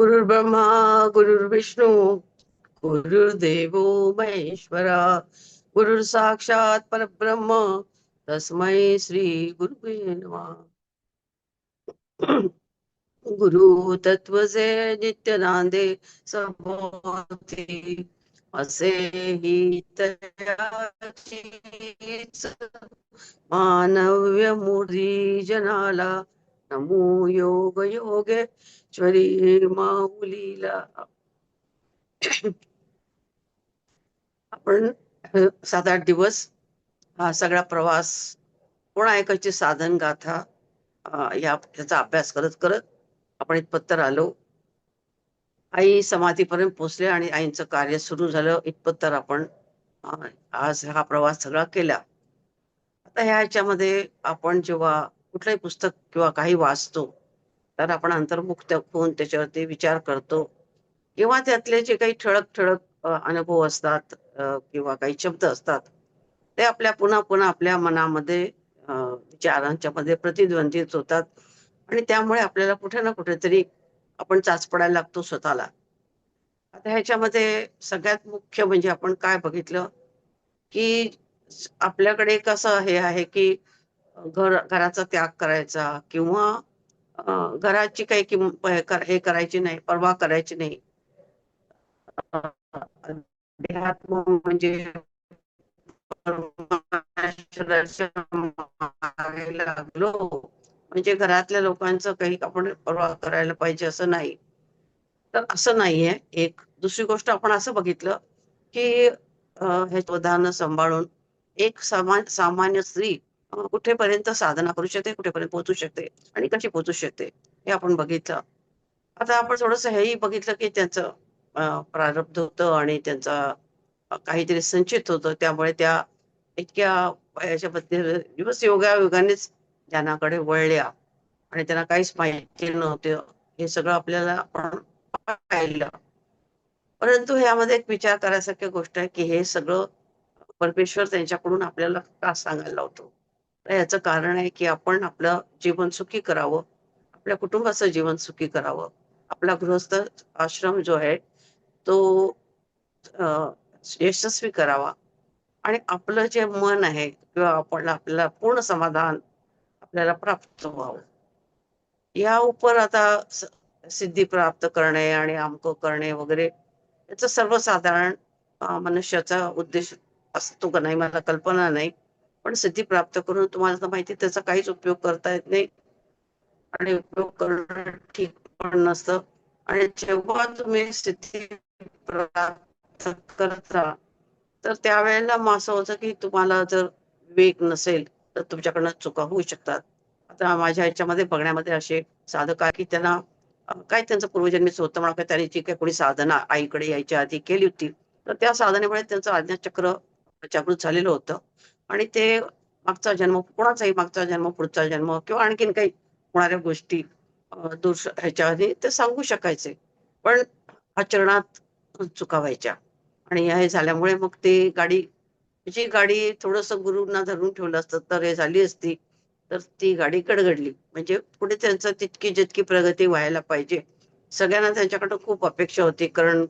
गुरुर्ब्रह्मा गुरुर्विष्णू गुरुर्देवो महेश्वरा गुरुर् साक्षात परब्रह्म तस्मै श्री गुरुवे नमः. गुरु तत्वसे नित्य नांदे सभोवती असे ही तयाचीच मानव्य मूर्ती जनाला नमो योग योगेश्वरी माऊलीला. आपण 7-8 दिवस हा सगळा प्रवास कोण ऐकायची साधन गाथा याचा अभ्यास करत करत आपण इथपर्यंत तर आलो. आई समाधीपर्यंत पोहोचले आणि आईंचं कार्य सुरू झालं. इथपर्यंत तर आपण आज हा प्रवास सगळा केला. आता ह्याच्यामध्ये आपण जेव्हा कुठलंही पुस्तक किंवा काही वाचतो तर आपण अंतर्मुक्त होऊन त्याच्यावरती विचार करतो किंवा त्यातले जे काही ठळक ठळक अनुभव असतात किंवा काही शब्द असतात ते आपल्या पुन्हा पुन्हा आपल्या मनामध्ये विचारांच्या मध्ये प्रतिध्वनित होतात आणि त्यामुळे आपल्याला कुठे ना कुठेतरी आपण चाचपडायला लागतो स्वतःला. आता ह्याच्यामध्ये सगळ्यात मुख्य म्हणजे आपण काय बघितलं की आपल्याकडे कसं हे आहे की घराचा त्याग करायचा किंवा घराची काही हे करायची नाही, पर्वा करायची नाही. अध्यात्म म्हणजे परमेश्वराच्या मागे लागलो म्हणजे घरातल्या लोकांचं काही आपण पर्वा करायला पाहिजे असं नाही. तर असं नाहीये. एक दुसरी गोष्ट आपण असं बघितलं की हे उदाहरण सांभाळून एक सामान्य स्त्री कुठेपर्यंत साधना करू शकते, कुठेपर्यंत पोहोचू शकते आणि कशी पोहोचू शकते हे आपण बघितलं. आता आपण थोडंसं हेही बघितलं की त्यांचं प्रारब्ध होतं आणि त्यांचा काहीतरी संचित होतं. त्यामुळे त्या इतक्या याच्यामध्ये दिवस योगायोगानेच ध्यानाकडे वळल्या आणि त्यांना काहीच माहिती नव्हतं. हे सगळं आपल्याला आपण पाहिलं. परंतु ह्यामध्ये एक विचार करायसारखी गोष्ट आहे की हे सगळं परमेश्वर त्यांच्याकडून आपल्याला का सांगायला लावतो. तर याचं कारण आहे की आपण आपलं जीवन सुखी करावं, आपल्या कुटुंबाचं जीवन सुखी करावं, आपला गृहस्थ आश्रम जो आहे तो अ, यशस्वी करावा आणि आपलं जे मन आहे किंवा आपण आपल्याला पूर्ण समाधान आपल्याला प्राप्त व्हावं. या उपर आता सिद्धी प्राप्त करणे आणि अमकं करणे वगैरे याचं सर्वसाधारण मनुष्याचा उद्देश असतो का नाही मला कल्पना नाही. पण सिद्धी प्राप्त करून तुम्हाला तर माहिती त्याचा काहीच उपयोग करता येत नाही आणि उपयोग करणं ठीक पण नसतं आणि जेव्हा तुम्ही स्थिती प्राप्त करता तर त्यावेळेला मग असं होतं की तुम्हाला जर विवेक नसेल तर तुमच्याकडनं चुका होऊ शकतात. आता माझ्या ह्याच्यामध्ये बघण्यामध्ये असे साधक आहे की त्यांना काय त्यांचं पूर्वजन्मीच होतं म्हणा, त्यांनी जी काही कोणी साधना आईकडे यायच्या आधी केली होती तर त्या साधनेमुळे त्यांचं आज्ञाचक्र जागृत झालेलं होतं आणि ते मागचा जन्म कोणाचाही मागचा जन्म पुढचा जन्म किंवा आणखीन काही होणाऱ्या गोष्टी दूर ह्याच्या आधी ते सांगू शकायचे. पण आचरणात चुका व्हायच्या आणि हे झाल्यामुळे मग ते जी गाडी थोडंसं गुरूंना धरून ठेवलं असतं तर हे झाली असती, तर ती गाडी गडगडली. म्हणजे पुढे त्यांचं तितकी जितकी प्रगती व्हायला पाहिजे. सगळ्यांना त्यांच्याकडनं खूप अपेक्षा होती कारण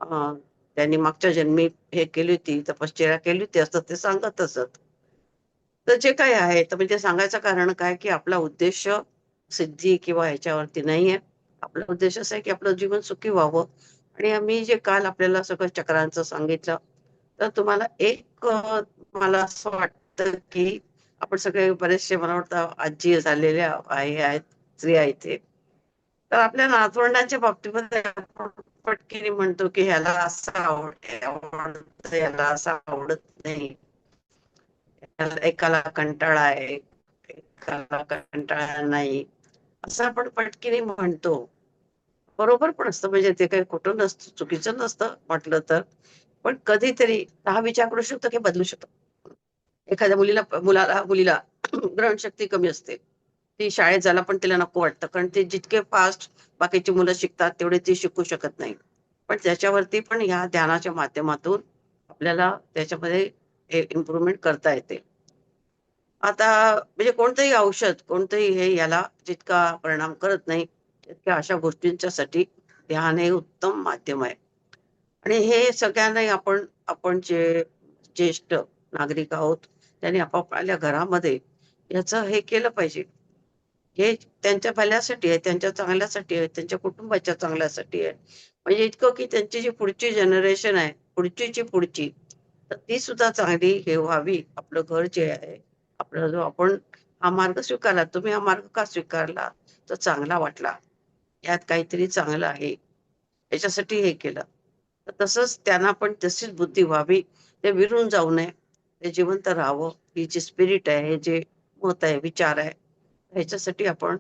अ, त्यांनी मागच्या जन्मी हे केली होती, तपश्चर्या केली होती असं ते सांगत असत. तर जे काही आहे तर म्हणजे सांगायचं कारण काय, की आपला उद्देश सिद्धी किंवा ह्याच्यावरती नाहीये. आपला उद्देश असा आहे, की आपलं जीवन सुखी व्हावं आणि आम्ही जे काल आपल्याला सगळं चक्रांचं सांगितलं, तर तुम्हाला एक मला असं वाटतं, की आपण सगळे बरेचसे मला वाटतं आजी झालेल्या आई आहेत, स्त्रिया इथे. तर आपल्या नातवंडांच्या बाबतीमध्ये आपण पटकीने म्हणतो, की ह्याला असं आवडतं, ह्याला असं आवडत नाही. एकाला कंटाळा आहे, एकाला कंटाळा नाही, असं आपण पटकीने म्हणतो. बरोबर पण असतं म्हणजे ते काही खोटं नसतं, चुकीचं नसतं म्हटलं तर. पण कधीतरी हा विचार करू शकतो की बदलू शकतो. एखाद्या मुलीला ग्रहणशक्ती कमी असते. ती शाळेत जायला पण तिला नको वाटतं. कारण ते जितके फास्ट बाकीची मुलं शिकतात तेवढे ती शिकू शकत नाही. पण त्याच्यावरती पण ह्या ध्यानाच्या माध्यमातून आपल्याला त्याच्यामध्ये इम्प्रूव्हमेंट करता येते. आता म्हणजे कोणतंही औषध, कोणतंही हे याला जितका परिणाम करत नाही, तितक्या अशा गोष्टींच्यासाठी ध्यान हे उत्तम माध्यम आहे. आणि हे सगळ्यांनाही आपण आपण जे ज्येष्ठ नागरिक आहोत, त्यांनी आपापल्या घरामध्ये याचं हे केलं पाहिजे. हे त्यांच्या भल्यासाठी आहे, त्यांच्या चांगल्यासाठी आहे, त्यांच्या कुटुंबाच्या चांगल्यासाठी आहे. म्हणजे इतकं की त्यांची जी पुढची जनरेशन आहे, पुढचीची पुढची, तर ती सुद्धा चांगली हे व्हावी. आपलं घर जे आहे, आपला जो आपण हा मार्ग स्वीकारला. तुम्ही हा मार्ग का स्वीकारला? तर चांगला वाटला. यात काहीतरी चांगलं आहे. याच्यासाठी हे केलं. तर तसंच त्यांना पण तशीच बुद्धी व्हावी. ते विरून जाऊ नये. ते जिवंत राहावं. ही जी स्पिरिट आहे, हे जे मत आहे, विचार आहे, ह्याच्यासाठी आपण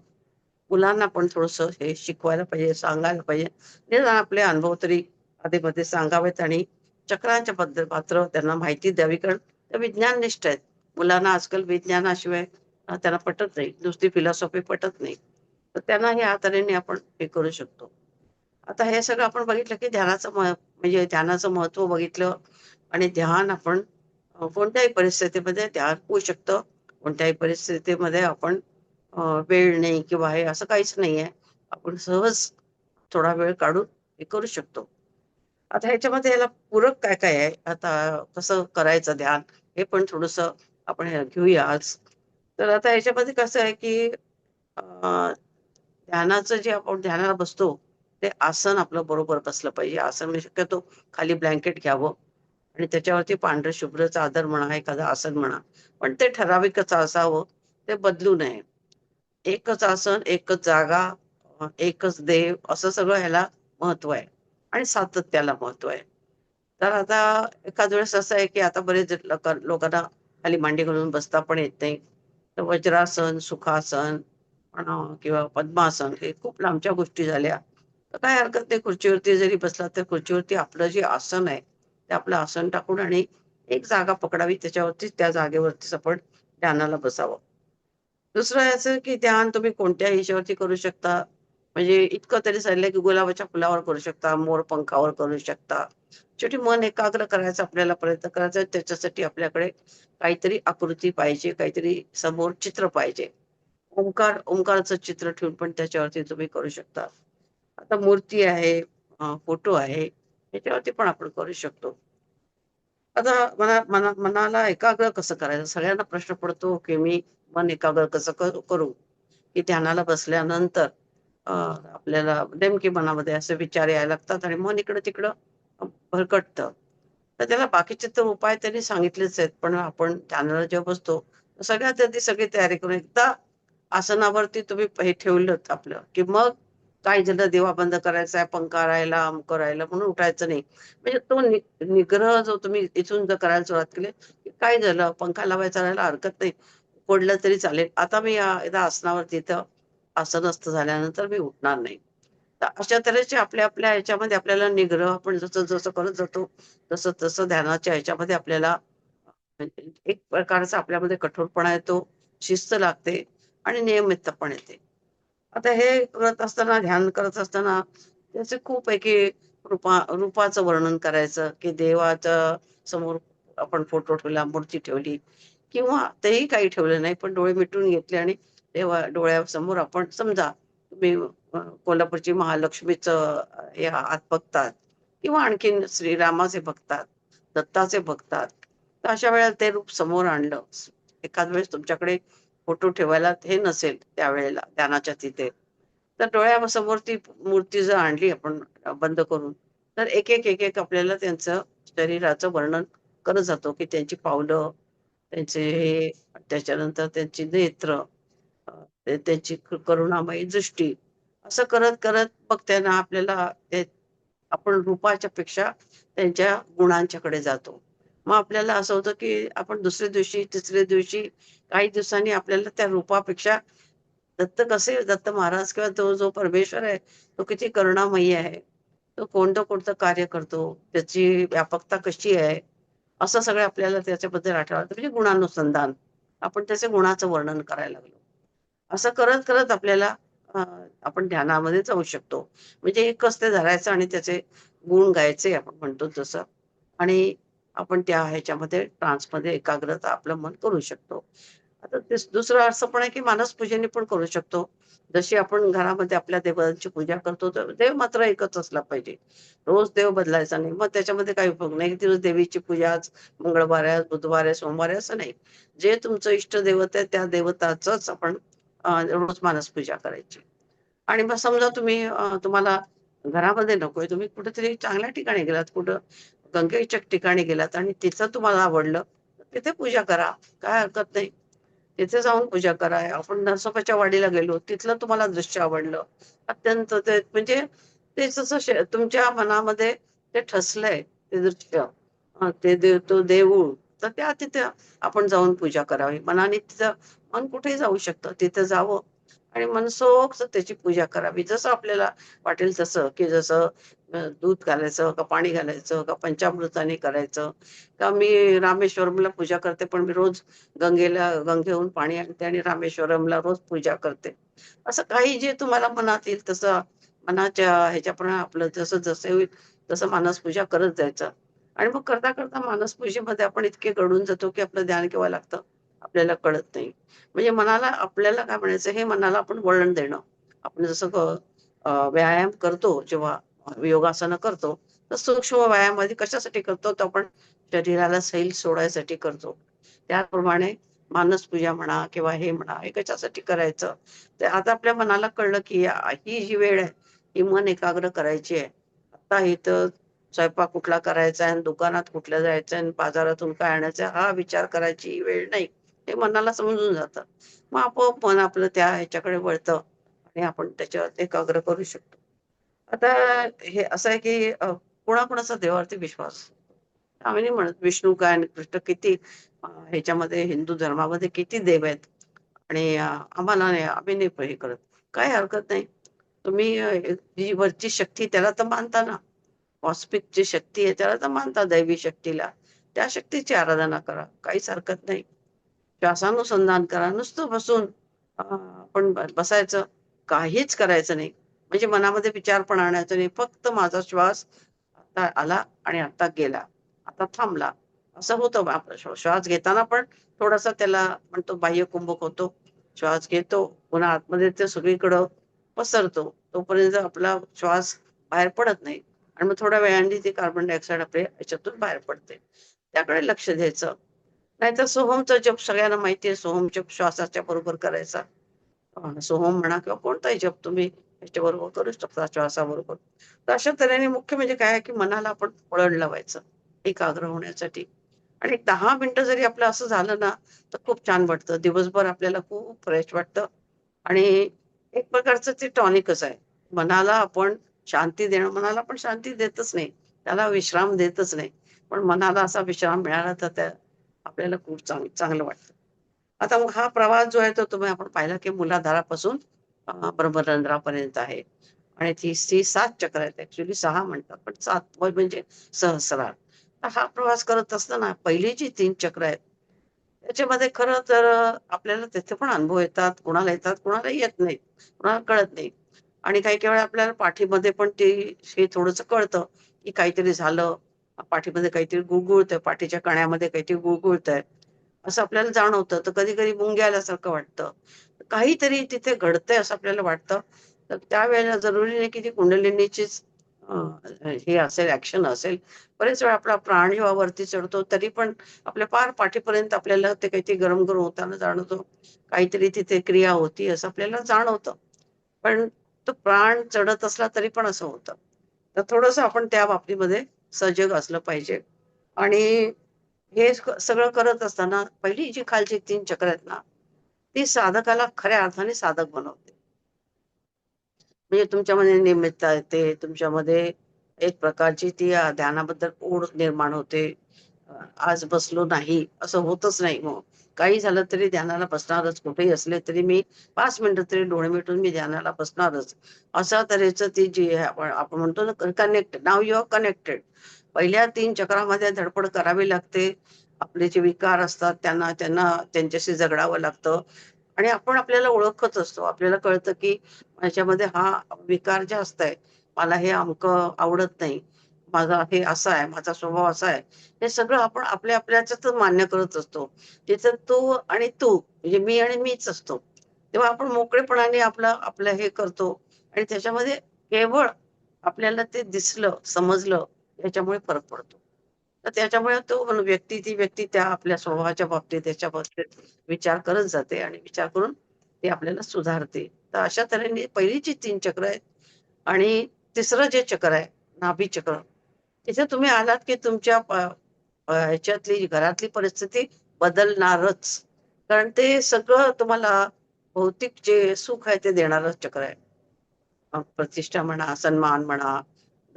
मुलांना पण थोडंसं हे शिकवायला पाहिजे, सांगायला पाहिजे. निदान आपले अनुभव तरी अधेमध्ये सांगावेत आणि चक्रांच्या बद्दल मात्र त्यांना माहिती द्यावी. कारण ते विज्ञाननिष्ठ आहेत. मुलांना आजकाल विज्ञानाशिवाय त्यांना पटत नाही. नुसती फिलॉसॉफी पटत नाही. तर त्यांना ह्या तऱ्हेने आपण हे करू शकतो. आता हे सगळं आपण बघितलं की म्हणजे ध्यानाचं महत्त्व बघितलं आणि ध्यान आपण कोणत्याही परिस्थितीमध्ये ध्यान होऊ शकतं. कोणत्याही परिस्थितीमध्ये आपण अ, वेळ नाही किंवा हे असं काहीच नाहीये. आपण सहज थोडा वेळ काढून हे करू शकतो. आता ह्याच्यामध्ये याला पूरक काय-काय आहे? आता कसं करायचं ध्यान? हे पण थोडंसं आपण हे घेऊया आज. तर आता ह्याच्यामध्ये कसं आहे की अ, ध्यानाचं जे आपण ध्यानाला बसतो, ते आसन आपलं बरोबर बसलं पाहिजे. आसन म्हणजे शक्यतो खाली ब्लँकेट घ्यावं आणि त्याच्यावरती पांढरं शुभ्र चादर म्हणा, एखादं आसन म्हणा. पण ते ठराविकच असावं, ते बदलू नये. एकच आसन, एकच जागा, एकच देव असं सगळं ह्याला महत्व आहे आणि सातत्याला महत्व आहे. तर आता एखाद वेळेस असं आहे, की आता बरेच लोकांना खाली मांडी घालून बसता पण येत नाही. तर वज्रासन, सुखासन म्हणा किंवा पद्मासन हे खूप लांबच्या गोष्टी झाल्या. तर काही हरकत नाही खुर्चीवरती जरी बसला तर खुर्चीवरती आपलं जे आसन आहे, ते आपलं आसन टाकून आणि एक जागा पकडावी त्याच्यावरतीच त्या जागेवरतीच आपण ध्यानाला बसावं. दुसरं असं की ध्यान तुम्ही कोणत्याही ह्याच्यावरती करू शकता. म्हणजे इतकं तरी सांगितलं की गुलाबाच्या फुलावर करू शकता, मोरपंखावर करू शकता. शेवटी मन एकाग्र करायचा आपल्याला प्रयत्न करायचा आहे. त्याच्यासाठी आपल्याकडे काहीतरी आकृती पाहिजे, काहीतरी समोर चित्र पाहिजे. ओंकाराचं चित्र ठेवून पण त्याच्यावरती तुम्ही करू शकता. आता मूर्ती आहे, फोटो आहे, ह्याच्यावरती पण आपण करू शकतो. आता मनाला एकाग्र कसं करायचं? सगळ्यांना प्रश्न पडतो, की मी मन एकाग्र कसं करू? की ध्यानाला बसल्यानंतर आपल्याला नेमके मनामध्ये असे विचार यायला लागतात आणि मन इकडं-तिकडं भरकटतं. तर त्याला बाकीचे तर उपाय त्यांनी सांगितलेच आहेत. पण आपण ध्यानाला जेव्हा बसतो, तर सगळ्यात आधी सगळी तयारी करून एकदा आसनावरती तुम्ही हे ठेवलत आपलं, की मग काय झालं दिवा बंद करायचा आहे, पंखा राहिला, अमकं राहिलं म्हणून उठायचं नाही. म्हणजे तो निग्रह जो तुम्ही इथून जर करायला सुरुवात केली, की काय झालं पंखा लावायचा राहिला हरकत नाही. पडलं तरी चालेल. आता मी एकदा आसनावरती इथं आसनस्थ झाल्यानंतर मी उठणार नाही. तर अशा तऱ्हेचे आपल्या ह्याच्यामध्ये आपल्याला निग्रह आपण जसं करत जातो, तसं ध्यानाच्या ह्याच्यामध्ये आपल्याला एक प्रकारचा आपल्यामध्ये कठोरपणा येतो, शिस्त लागते आणि नियमितता पण येते. आता हे करत असताना, ध्यान करत असताना त्याचे खूप आहे, की रूपाचं वर्णन करायचं, की देवाच्या समोर आपण फोटो ठेवला, मूर्ती ठेवली किंवा तेही काही ठेवलं नाही, पण डोळे मिटून घेतले आणि तेव्हा डोळ्यासमोर आपण समजा तुम्ही कोल्हापूरची महालक्ष्मीचं हे हात बघतात किंवा आणखीन श्रीरामाचे बघतात, दत्ताचे बघतात. तर अशा वेळेला ते रूप समोर आणलं. एखाद वेळेस तुमच्याकडे फोटो ठेवायला हे नसेल त्यावेळेला ध्यानाच्या तिथे, तर डोळ्यासमोर ती मूर्ती जर आणली आपण बंद करून, तर एक आपल्याला त्यांचं शरीराचं वर्णन करत जातो, की त्यांची पावलं, त्यांचे हे, त्याच्यानंतर त्यांची नेत्र, अ, त्यांची करुणामयी दृष्टी. असं करत मग त्यांना आपल्याला ते आपण रूपाच्या पेक्षा त्यांच्या गुणांच्याकडे जातो. मग आपल्याला असं होतं, की आपण दुसऱ्या दिवशी, तिसऱ्या दिवशी, काही दिवसांनी आपल्याला त्या रूपापेक्षा दत्त महाराज किंवा तो जो परमेश्वर आहे, तो किती करुणामयी आहे. तो कोणतं-कोणतं कार्य करतो, त्याची व्यापकता कशी आहे, असं सगळं आपल्याला त्याच्याबद्दल आठवायला लागतं. म्हणजे गुणानुसंधान. आपण त्याच्या गुणाचं वर्णन करायला लागलो. असं करत आपल्याला अ, आपण ध्यानामध्ये जाऊ शकतो. म्हणजे एकच ते धरायचं आणि त्याचे गुण गायचे आपण म्हणतो तसं आणि आपण त्या ह्याच्यामध्ये ट्रान्समध्ये एकाग्रता आपलं मन करू शकतो. आता दुसरं असं पण आहे, की मानसपूजननी पण करू शकतो. जशी आपण घरामध्ये आपल्या देवांची पूजा करतो तर देव मात्र एकच असला पाहिजे. रोज देव बदलायचा नाही. मग त्याच्यामध्ये काही उपयोग नाही. एक दिवस देवीची पूजा आज मंगळवार आहे, आज बुधवार आहे, सोमवार आहे असं नाही. जे तुमचं इष्ट दैवत आहे त्या देवताचंच आपण रोज मानस पूजा करायची. आणि मग समजा तुम्ही तुम्हाला घरामध्ये नकोय, तुम्ही कुठेतरी चांगल्या ठिकाणी गेलात, कुठं गंगेच्या ठिकाणी गेलात आणि तिथं तुम्हाला आवडलं, तर तिथे पूजा करा. काय हरकत नाही. तिथे जाऊन पूजा करा. आपण नरसोबाच्या वाडीला गेलो, तिथलं तुम्हाला दृश्य आवडलं. अत्यंत ते म्हणजे ते जसं तुमच्या मनामध्ये ते ठसलंय ते दृश्य. ते तो देऊळ, तर त्या तिथे आपण जाऊन पूजा करावी. मनाने तिथं मन कुठेही जाऊ शकतं. तिथे जावं आणि मनसोक्त त्याची पूजा करावी. जसं आपल्याला वाटेल तसं, की जसं दूध घालायचं का पाणी घालायचं का पंचामृताने करायचं का मी रामेश्वरमला पूजा करते, पण मी रोज गंगेहून पाणी आणते आणि रामेश्वरमला रोज पूजा करते. असं काही जे तुम्हाला मनात येईल तसं मनाच्या ह्याच्याप्रमाणे आपलं जसं जसं होईल तसं मानस पूजा करत जायचं. आणि मग करता करता मानस पूजेमध्ये आपण इतके गढून जातो, की आपलं ध्यान केव्हा लागतं आपल्याला कळत नाही. म्हणजे मनाला आपल्याला काय म्हणायचं, हे मनाला आपण वळण देणं. आपण जसं व्यायाम करतो जेव्हा योगासनं करतो, तर सूक्ष्म व्यायाम आधी कशासाठी करतो? तर आपण शरीराला सैल सोडायसाठी करतो. त्याप्रमाणे मानसपूजा म्हणा किंवा हे म्हणा, हे कशासाठी करायचं? तर आता आपल्या मनाला कळलं, की ही जी वेळ आहे, ही मन एकाग्र करायची आहे. आता इथं स्वयंपाक कुठला करायचा आहे आणि दुकानात कुठलं जायचं आणि बाजारातून काय आणायचं हा विचार करायची ही वेळ नाही. हे मनाला समजून जातं. मग आपोआप मन आपलं त्या ह्याच्याकडे वळतं आणि आपण त्याच्यावर एकाग्र करू शकतो. आता हे असं आहे, की कोणाकोणाचा देवावरती विश्वास आम्ही नाही म्हणत विष्णू काय आणि कृष्ण किती ह्याच्यामध्ये हिंदू धर्मामध्ये किती देव आहेत आणि आम्हाला नाही आम्ही नाही हे करत. काही हरकत नाही. तुम्ही जी वरची शक्ती त्याला तर मानता ना. कॉस्मिक जी शक्ती आहे त्याला तर मानता दैवी शक्तीला. त्या शक्तीची आराधना करा. काहीच हरकत नाही. श्वासानुसंधान करा. नुसतं बसून आपण बसायचं. काहीच करायचं नाही. म्हणजे मनामध्ये विचार पण आणायचा नाही. फक्त माझा श्वास आता आला आणि आता गेला. आता थांबला. असं होतं आपला श्वास घेताना पण थोडासा त्याला म्हणतो बाह्य कुंभक होतो. श्वास घेतो, पुन्हा आतमध्ये ते सगळीकडं पसरतो. तोपर्यंत आपला श्वास बाहेर पडत नाही आणि मग थोड्या वेळाने ते कार्बन डायऑक्साईड आपल्या ह्याच्यातून बाहेर पडते. त्याकडे लक्ष द्यायचं. नाहीतर सोहमचा जप सगळ्यांना माहिती आहे. सोहम जप श्वासाच्या बरोबर करायचा. सोहम म्हणा किंवा कोणताही जप तुम्ही त्याच्याबरोबर करू शकता श्वासाबरोबर. तर अशा तऱ्हेने मुख्य म्हणजे काय आहे, की मनाला आपण वळण लावायचं एकाग्र होण्यासाठी. आणि एक 10 मिनिटं जरी आपलं असं झालं ना, तर खूप छान वाटतं. दिवसभर आपल्याला खूप फ्रेश वाटतं आणि एक प्रकारचं ते टॉनिकच आहे. मनाला आपण शांती देणं, मनाला आपण शांती देतच नाही. त्याला विश्राम देतच नाही. पण मनाला असा विश्राम मिळाला तर त्या आपल्याला खूप चांगलं वाटतं. आता मग हा प्रवास जो आहे तो तुम्ही आपण पाहिला, की मूलाधारापासून ब्रह्मरंध्रापर्यंत आहे. आणि ती 7 चक्र आहेत. ॲक्चुअली 6 म्हणतात, पण 7 म्हणजे सहस्रार. तर हा प्रवास करत असताना पहिली जी 3 चक्र आहेत, त्याच्यामध्ये खरं तर आपल्याला तिथे पण अनुभव येतात, कुणाला येतात, कुणाला येत नाहीत, कुणाला कळत नाही. आणि काही-काही वेळा आपल्याला पाठीमध्ये पण ते हे थोडंसं कळतं, की काहीतरी झालं, पाठीमध्ये काहीतरी गुळगुळतंय, पाठीच्या कण्यामध्ये काहीतरी गुळगुळतंय, असं आपल्याला जाणवतं. तर कधी-कधी मुंग्या आल्यासारखं वाटतं. काहीतरी तिथे घडतंय असं आपल्याला वाटतं. तर त्यावेळेला जरुरी नाही की ती कुंडलिनीचीच अ, हे असेल, ॲक्शन असेल. बरेच वेळा आपला प्राण जेव्हा वरती चढतो, तरी पण आपल्या पार पाठीपर्यंत आपल्याला ते काहीतरी गरम-गरम होताना जाणवतं. काहीतरी तिथे क्रिया होती असं आपल्याला जाणवतं. पण तो प्राण चढत असला तरी पण असं होतं. तर थोडंसं आपण त्या बाबतीमध्ये सजग असलं पाहिजे. आणि हे सगळं करत असताना पहिली जी खालची 3 चक्र आहेत ना, ती साधकाला खऱ्या अर्थाने साधक बनवते. म्हणजे तुमच्यामध्ये निमित्तता येते, तुमच्यामध्ये एक प्रकारची ती ध्यानाबद्दल ओढ निर्माण होते. आज बसलो नाही, असं होतच नाही मग. काही झालं तरी ध्यानाला बसणारच. कुठेही असले तरी मी 5 मिनिटं तरी डोळे मिटून मी ध्यानाला बसणारच. अशा तऱ्हेचं ती जी आहे आपण आपण म्हणतो ना connect now you are connected. पहिल्या 3 चक्रामध्ये धडपड करावी लागते. आपले जे विकार असतात त्यांना त्यांना त्यांच्याशी झगडावं लागतं. आणि आपण आपल्याला ओळखत असतो. आपल्याला कळतं, की माझ्यामध्ये हा विकार जास्त आहे. मला हे अमकं आवडत नाही. माझा हे असा आहे, माझा स्वभाव असा आहे. हे सगळं आपण आपल्या आपल्याच्यातच मान्य करत असतो. तिथं तू आणि तू म्हणजे मी आणि मीच असतो. तेव्हा आपण मोकळेपणाने आपलं आपलं हे करतो आणि त्याच्यामध्ये केवळ आपल्याला ते दिसलं, समजलं याच्यामुळे फरक पडतो. तर त्याच्यामुळे तो व्यक्ती ती व्यक्ती त्या आपल्या स्वभावाच्या बाबतीत त्याच्या बाबतीत विचार करत जाते आणि विचार करून ती आपल्याला सुधारते. तर अशा तऱ्हेने पहिलीची 3 चक्र आहेत आणि तिसरं जे चक्र आहे, नाभी चक्र, तिथे तुम्ही आलात की तुमच्या ह्याच्यातली घरातली परिस्थिती बदलणारच. कारण ते सगळं तुम्हाला भौतिक जे सुख आहे ते देणारं चक्र आहे. प्रतिष्ठा म्हणा, सन्मान म्हणा,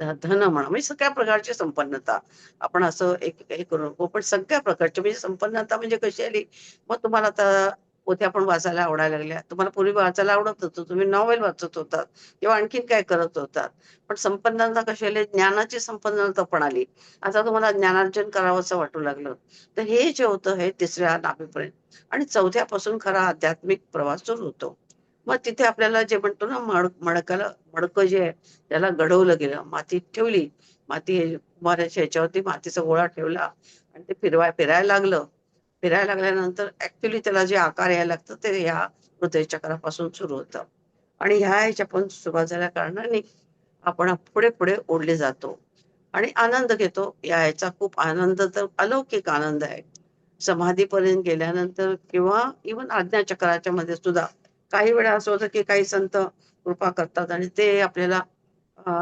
धन म्हणा, म्हणजे सगळ्या प्रकारची संपन्नता. आपण असं एक हे करू नको, पण सगळ्या प्रकारची म्हणजे संपन्नता म्हणजे कशी आली, मग तुम्हाला आता पोथ्या पण वाचायला आवडायला लागल्या. तुम्हाला पूर्वी वाचायला आवडत होतं, तुम्ही नॉव्हेल वाचत होतात किंवा आणखीन काय करत होतात. पण संपन्नता कशी आली, ज्ञानाची संपन्नता पण आली. आता तुम्हाला ज्ञानार्जन करावंसं वाटू लागलं. तर हे जे होतं हे तिसऱ्या नाभीपर्यंत आणि चौथ्यापासून खरा आध्यात्मिक प्रवास सुरू होतो. मग तिथे आपल्याला जे म्हणतो ना मडकं जे आहे त्याला घडवलं गेलं. मातीत ठेवली. माती कुंभाराच्या ह्याच्यावरती मातीचा गोळा ठेवला आणि ते फिरायला लागलं. फिरायला लागल्यानंतर ॲक्चुअली त्याला जे आकार यायला लागतं ते ह्या हृदयचक्रापासून सुरू होतं. आणि ह्या ह्याच्यापासून सुरुवात झाल्या कारणाने आपण पुढे-पुढे ओढले जातो आणि आनंद घेतो. याचा खूप आनंद तर अलौकिक आनंद आहे. समाधीपर्यंत गेल्यानंतर किंवा इव्हन आज्ञाचक्राच्या मध्ये सुद्धा काही वेळा असं होतं, की काही संत कृपा करतात आणि ते आपल्याला अ,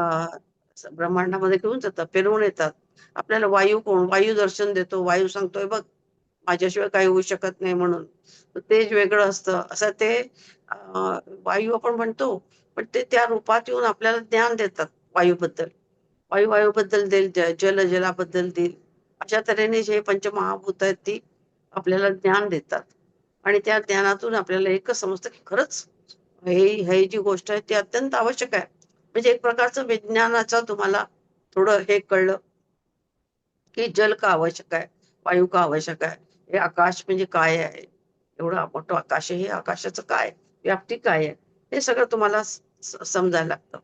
ब्रह्मांडामध्ये घेऊन जातात, फिरवून येतात. आपल्याला वायू दर्शन देतो. वायू सांगतोय, "बघ, माझ्याशिवाय काही होऊ शकत नाही म्हणून." तर तेच वेगळं असतं. असं ते अ, वायू आपण म्हणतो, पण ते त्या रूपात येऊन आपल्याला ज्ञान देतात वायूबद्दल. वायूबद्दल देईल, जलाबद्दल देईल. अशा तऱ्हेने जे पंचमहाभूत आहेत ती आपल्याला ज्ञान देतात आणि त्या ज्ञानातून आपल्याला एकच समजतं, की खरंच हे ही जी गोष्ट आहे ती अत्यंत आवश्यक आहे. म्हणजे एक प्रकारचं विज्ञानाचं तुम्हाला थोडं हे कळलं, की जल का आवश्यक आहे, वायू का आवश्यक आहे, हे आकाश म्हणजे काय आहे, एवढं मोठं आकाश आहे, हे आकाशाचं काय, व्याप्ती काय आहे, हे सगळं तुम्हाला समजायला लागतं.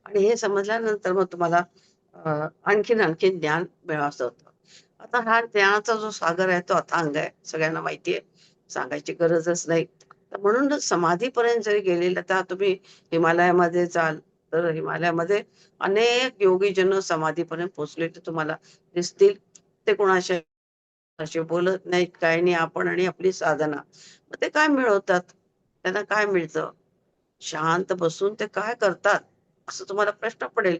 आणि हे समजल्यानंतर मग तुम्हाला आणखीन ज्ञान मिळावंसं होतं. आता हा ज्ञानाचा जो सागर आहे तो अथांग आहे. सगळ्यांना माहिती आहे. सांगायची गरजच नाही. तर म्हणूनच समाधीपर्यंत जरी गेलेला तर तुम्ही हिमालयामध्ये जाल, तर हिमालयामध्ये अनेक योगी जन समाधीपर्यंत पोहोचलेले तुम्हाला दिसतील. ते कोणाशी असे बोलत नाहीत, काही नाही. आपण आणि आपली साधना. मग ते काय मिळवतात? त्यांना काय मिळतं? शांत बसून ते काय करतात? असं तुम्हाला प्रश्न पडेल.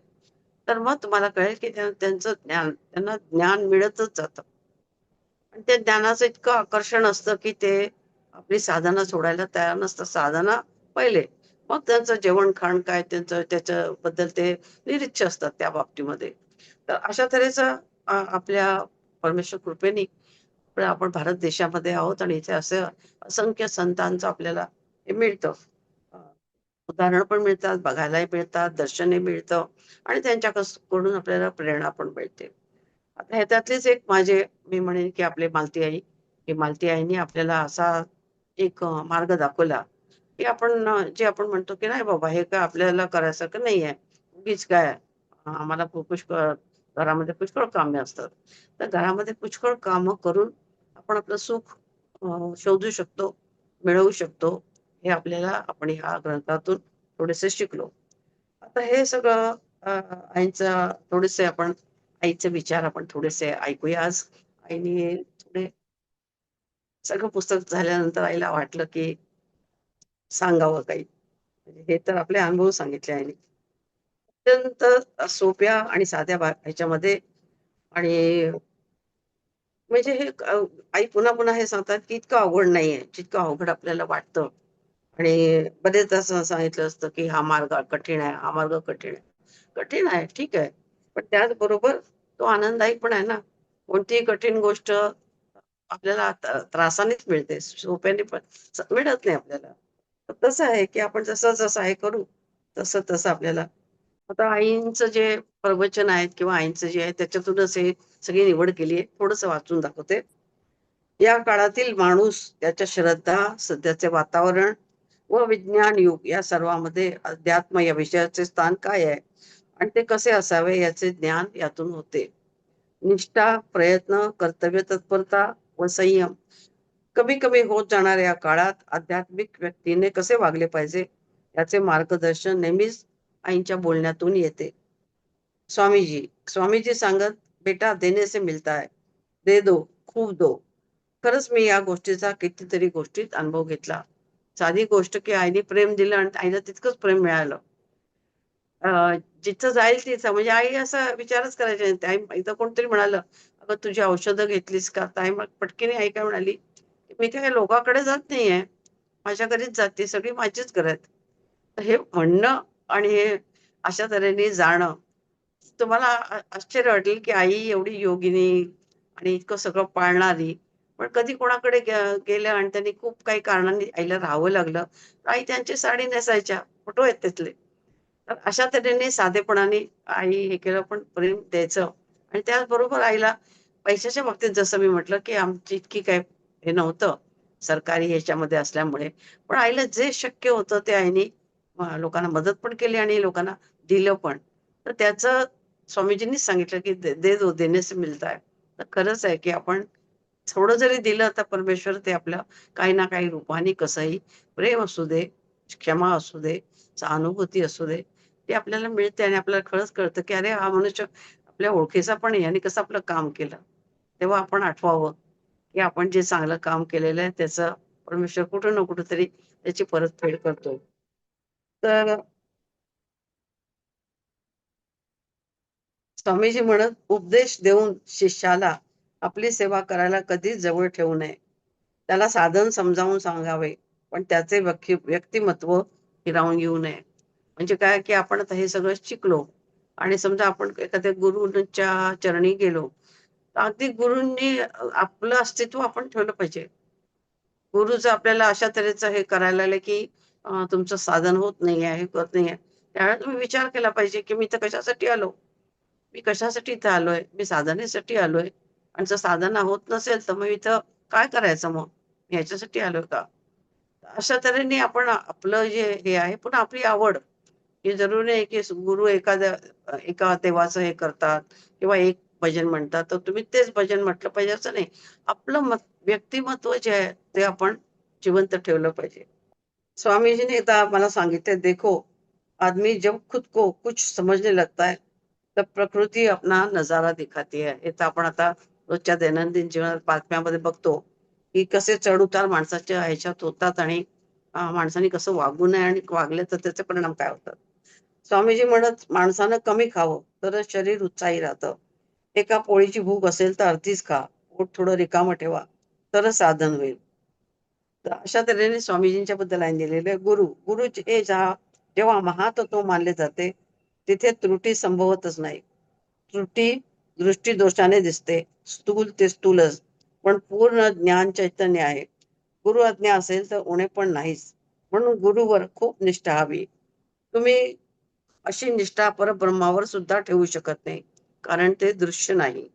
तर मग तुम्हाला कळेल, की त्यांचं त्यांना ज्ञान मिळतच जातं. आणि त्या ज्ञानाचं इतकं आकर्षण असतं, की ते आपली साधना सोडायला तयार नसतात. साधना पहिले, मग त्यांचं जेवण-खाण काय त्यांचं त्याच्याबद्दल ते निरीच्छ असतात त्या बाबतीमध्ये. तर अशा तऱ्हेचं आपल्या परमेश्वर कृपेने आपण भारत देशामध्ये आहोत आणि इथे असं असंख्य संतांचं आपल्याला हे मिळतं. अ, उदाहरणं पण मिळतात, बघायलाही मिळतात, दर्शनही मिळतं आणि कडून आपल्याला प्रेरणा पण मिळते. आता ह्याच्यातलीच एक मी म्हणेन की आपली मालती आई, की मालती आईनी आपल्याला असा एक मार्ग दाखवला, की जे आपण म्हणतो की नाही बाबा हे काय आपल्याला करायसारखं नाहीये. उगीच काय आम्हाला पुष्कळ घरामध्ये पुष्कळ कामे असतात. तर घरामध्ये पुष्कळ कामं करून आपण आपलं सुख शोधू शकतो, मिळवू शकतो. हे आपण ह्या ग्रंथातून थोडेसे शिकलो. आता हे सगळं आईचं थोडेसे आपण आईचे विचार आपण थोडेसे ऐकूया आज. आईने थोडे सगळं पुस्तक झाल्यानंतर आईला वाटलं, की सांगावं काही. म्हणजे हे तर आपले अनुभव सांगितले आईने. अत्यंत सोप्या आणि साध्या ह्याच्यामध्ये आणि म्हणजे आई पुन्हा-पुन्हा हे सांगतात, की इतकं अवघड नाहीये, जितकं अवघड आपल्याला वाटतं. आणि बरेच असं सांगितलं असतं, की हा मार्ग कठीण आहे, हा मार्ग कठीण आहे. कठीण आहे, ठीक आहे. पण त्याचबरोबर तो आनंददायी पण आहे ना. कोणतीही कठीण गोष्ट आपल्याला त्रासानेच मिळते. सोप्याने पण मिळत नाही आपल्याला. तर तसं आहे, की आपण जसं-जसं हे करू, तसं-तसं आपल्याला आता आईंचं जे प्रवचन आहेत किंवा आईंचं जे आहे त्याच्यातूनच हे सगळी निवड केली आहे. थोडंसं वाचून दाखवते. या काळातील माणूस, त्याच्या श्रद्धा, सध्याचे वातावरण व विज्ञान युग या सर्वांमध्ये अध्यात्म या विषयाचे स्थान काय आहे आणि ते कसे असावे याचे ज्ञान यातून होते. निष्ठा, प्रयत्न, कर्तव्य तत्परता व संयम कमी कमी होत जाणाऱ्या या काळात आध्यात्मिक व्यक्तीने कसे वागले पाहिजे याचे मार्गदर्शन नेहमीच आईंच्या बोलण्यातून येते. स्वामीजी सांगत, बेटा देने से मिलता है, दे दो, खूप दो. खरंच मी या गोष्टीचा कितीतरी गोष्टीत अनुभव घेतला. साधी गोष्ट की आईने प्रेम दिलं आणि आईला तितकंच प्रेम मिळालं. जिथं जाईल तिथं म्हणजे आई असा विचारच करायची नाही. आई इथं कोणतरी म्हणालं, "अगं तुझी औषधं घेतलीस का?" तर आई मग पटकीने आई काय म्हणाली, "मी काय लोकांकडे जात नाहीये. माझ्या घरीच जाते. सगळी माझीच घरं आहेत." तर हे म्हणणं आणि हे अशा तऱ्हेने जाणं, तुम्हाला आश्चर्य वाटेल की आई एवढी योगिनी आणि इतकं सगळं पाळणारी, पण कधी कोणाकडे गेल्या आणि त्यांनी खूप काही कारणांनी आईला राहावं लागलं, तर आई त्यांची साडी नेसायच्या. फोटो आहेत त्यातले. तर अशा तऱ्हेने साधेपणाने आई हे केलं पण प्रेम द्यायचं आणि त्याचबरोबर आईला पैशाच्या बाबतीत जसं मी म्हटलं, की आमची इतकी काही हे नव्हतं सरकारी ह्याच्यामध्ये असल्यामुळे. पण आईला जे शक्य होतं ते आईने लोकांना मदत पण केली आणि लोकांना दिलं पण. तर त्याचं स्वामीजींनीच सांगितलं, की "दे दो, देने से मिलता है." तर खरंच आहे, की आपण थोडं जरी दिलं तर परमेश्वर ते आपल्या काही ना काही रूपाने कसंही प्रेम असू दे, क्षमा असू दे, सहानुभूती असू दे, ते आपल्याला मिळते आणि आपल्याला खरंच कळतं, की अरे हा मनुष्य आपल्या ओळखीचा पण आहे आणि कसं आपलं काम केलं. तेव्हा आपण आठवावं, की आपण जे चांगलं काम केलेलं आहे त्याचं परमेश्वर कुठं ना कुठेतरी त्याची परतफेड करतो. तर स्वामीजी म्हणत, उपदेश देऊन शिष्याला आपली सेवा करायला कधीच जवळ ठेवू नये. त्याला साधन समजावून सांगावे, पण त्याचे व्यक्तिमत्व हिरावून घेऊ नये. म्हणजे काय, की आपण आता हे सगळं शिकलो आणि समजा आपण एखाद्या गुरूंच्या चरणी गेलो, तर अगदी गुरूंनी आपलं अस्तित्व आपण ठेवलं पाहिजे. गुरु जर आपल्याला अशा तऱ्हेचं हे करायला लागले, की तुमचं साधन होत नाहीये, हे करत नाहीये. त्यावेळेला तुम्ही विचार केला पाहिजे, की मी इथं कशासाठी आलो? मी कशासाठी इथं आलोय? मी साधनेसाठी आलोय आणि जर साधना होत नसेल, तर मग इथं काय करायचं मग? मी ह्याच्यासाठी आलोय का? अशा तऱ्हेने आपण आपलं जे हे आहे, पुन्हा आपली आवड, हे जरुरी नाही की गुरु एका देवाचं हे करतात किंवा एक भजन म्हणतात, तर तुम्ही तेच भजन म्हटलं पाहिजे असं नाही. आपलं व्यक्तिमत्व जे आहे, ते आपण जिवंत ठेवलं पाहिजे. स्वामीजी ने एकदा मला सांगितले, देखो आदमी जब खुद को कुछ समझने लगता है तब प्रकृती अपना नजारा दिखाती है. हे तर आपण आता रोजच्या दैनंदिन जीवनात बातम्यामध्ये बघतो की कसे चढ उतार माणसाच्या ह्याच्यात होतात आणि माणसाने कसं वागू नये आणि वागले तर त्याचे परिणाम काय होतात. स्वामीजी म्हणत, माणसानं कमी खावं तरच शरीर उत्साही राहतं. एका पोळीची भूक असेल तर अर्धीच खा. पोट थोडं रिकामं ठेवा तरच साधन होईल. तर अशा तऱ्हेने स्वामीजींच्या बद्दल लाईन दिलेली आहे. गुरु हे जेव्हा महातत्व मानले जाते, तिथे त्रुटी संभवतच नाही. त्रुटी दृष्टीदोषाने दिसते. स्थूल ते स्थूलच, पण पूर्ण ज्ञान चैतन्य आहे. गुरु आज्ञा असेल तर उणे पण नाहीच. म्हणून गुरुवर खूप निष्ठा हवी. तुम्ही अशी निष्ठा परब्रह्मावर सुद्धा ठेवू शकत नाही, कारण ते दृश्य नाही.